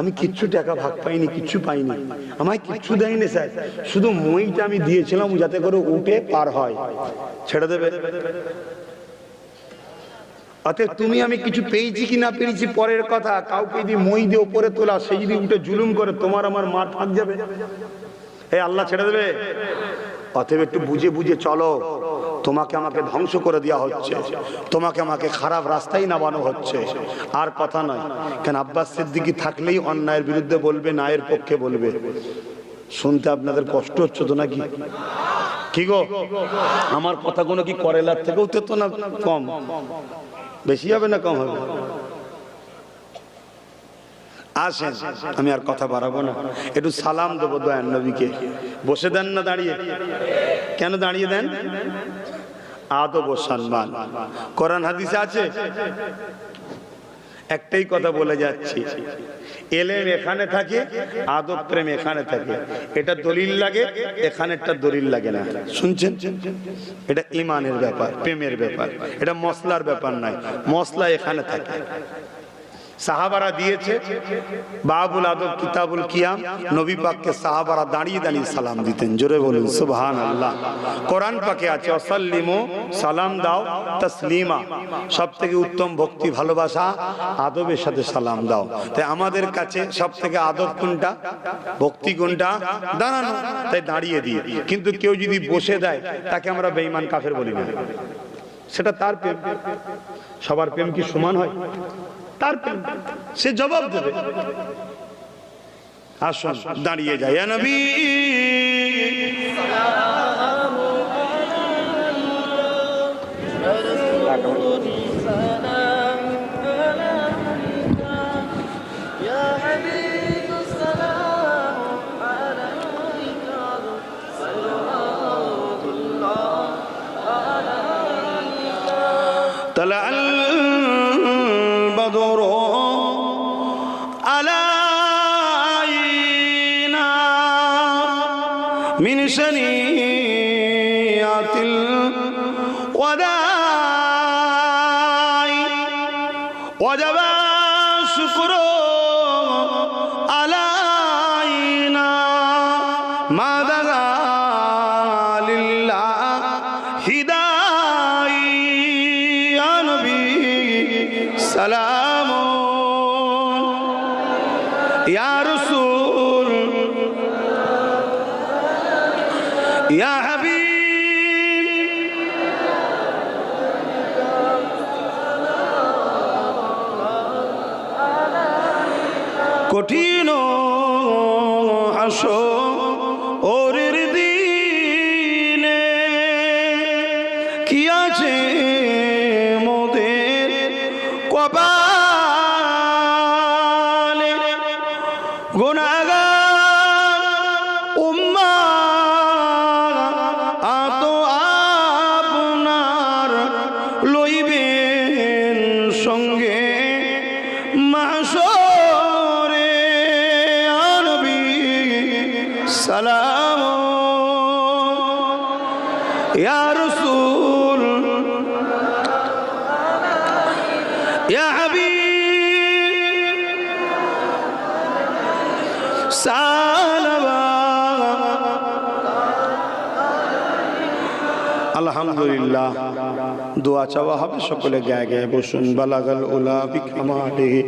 আমি কিচ্ছু টাকা ভাগ পাইনি, কিচ্ছু পাইনি, আমায় কিচ্ছু দেয়নি স্যার, শুধু মইটা আমি দিয়েছিলাম যাতে করে উঠে পার হয়। ছেড়ে দেবে? অতএব তুমি আমি কিছু পেয়েছি কি না পেয়েছি পরের কথা, কাউকে যদি মই দিয়ে উপরে তোলা, সে যদি উঠে জুলুম করে তোমার আমার মার ফাঁক যাবে। এই আল্লাহ ছেড়ে দেবে? অতএব একটু বুঝে বুঝে চলো। তোমাকে আমাকে ধ্বংস করে দেওয়া হচ্ছে, তোমাকে আমাকে খারাপ রাস্তায় নামানো হচ্ছে। আর কথা নয়, কেন আব্বাস সিদ্দিকী থাকলেই অন্যায়ের বিরুদ্ধে বলবে, ন্যায়ের পক্ষে বলবে। শুনতে আপনাদের কষ্ট হচ্ছে তো নাকি? কি গো, আমার কথাগুলো কি করেলার থেকেও তো না কম? বেশি হবে না কম হবে? আসেন, আমি আর কথা বাড়াবো না, একটু সালাম দেবো দয়ার নবীকে। বসে দেন না দাঁড়িয়ে? কেন দাঁড়িয়ে দেন? আদব ও সম্মান কোরআন হাদিসে আছে। একটাই কথা বলে যাচ্ছি, এলেম এখানে থাকে, আদব প্রেম এখানে থাকে। এটা দলিল লাগে, এখানে একটা দলিল লাগে না। শুনছেন? এটা ইমানের ব্যাপার, প্রেমের ব্যাপার, এটা মশলার ব্যাপার নয়। মশলা এখানে থাকে। সাহাবারা দিয়েছে বাবুল আদব কিতাবুল কিয়াম, নবী পাককে সাহাবারা দাঁড়িয়ে দাঁড়িয়ে সালাম দিতেন। জোরে বলুন সুবহানাল্লাহ। কোরআন পাকে আছে অসাল্লিমু, সালাম দাও, তাসলিমা, সব থেকে উত্তম ভক্তি ভালোবাসা আদবের সাথে সালাম দাও। তাই আমাদের কাছে সব থেকে আদব কোনটা, ভক্তি কোনটা? দাঁড়ানো। তাই দাঁড়িয়ে দিই। কিন্তু কেউ যদি বসে দেয় তাকে আমরা বেঈমান কাফের বলি না, সেটা তার প্রেম। সবার প্রেম কি সমান হয়? তার প্রেম, সে জবাব দেবে। আসুন দাঁড়িয়ে যাই। ইয়া নবী طلع البدر علينا من ثنيات الوداع وجب الشكر علينا ما دعا لله هداي يا نبي سلام يا رسول يا حبيب কঠিন হাসরের দিনে কি আছে মোদের গুনাহগার উম্মাহ আতো আপনার লইবেন সঙ্গে মাহশরে নবী সালাম ইয়া রাসূল ইয়া হাবিব সালাম। আলহামদুলিল্লাহ, দোয়া চাওয়া হবে, সকলে গায়ে গায়ে বসুন। বালাগাল উলা বিকামালিহি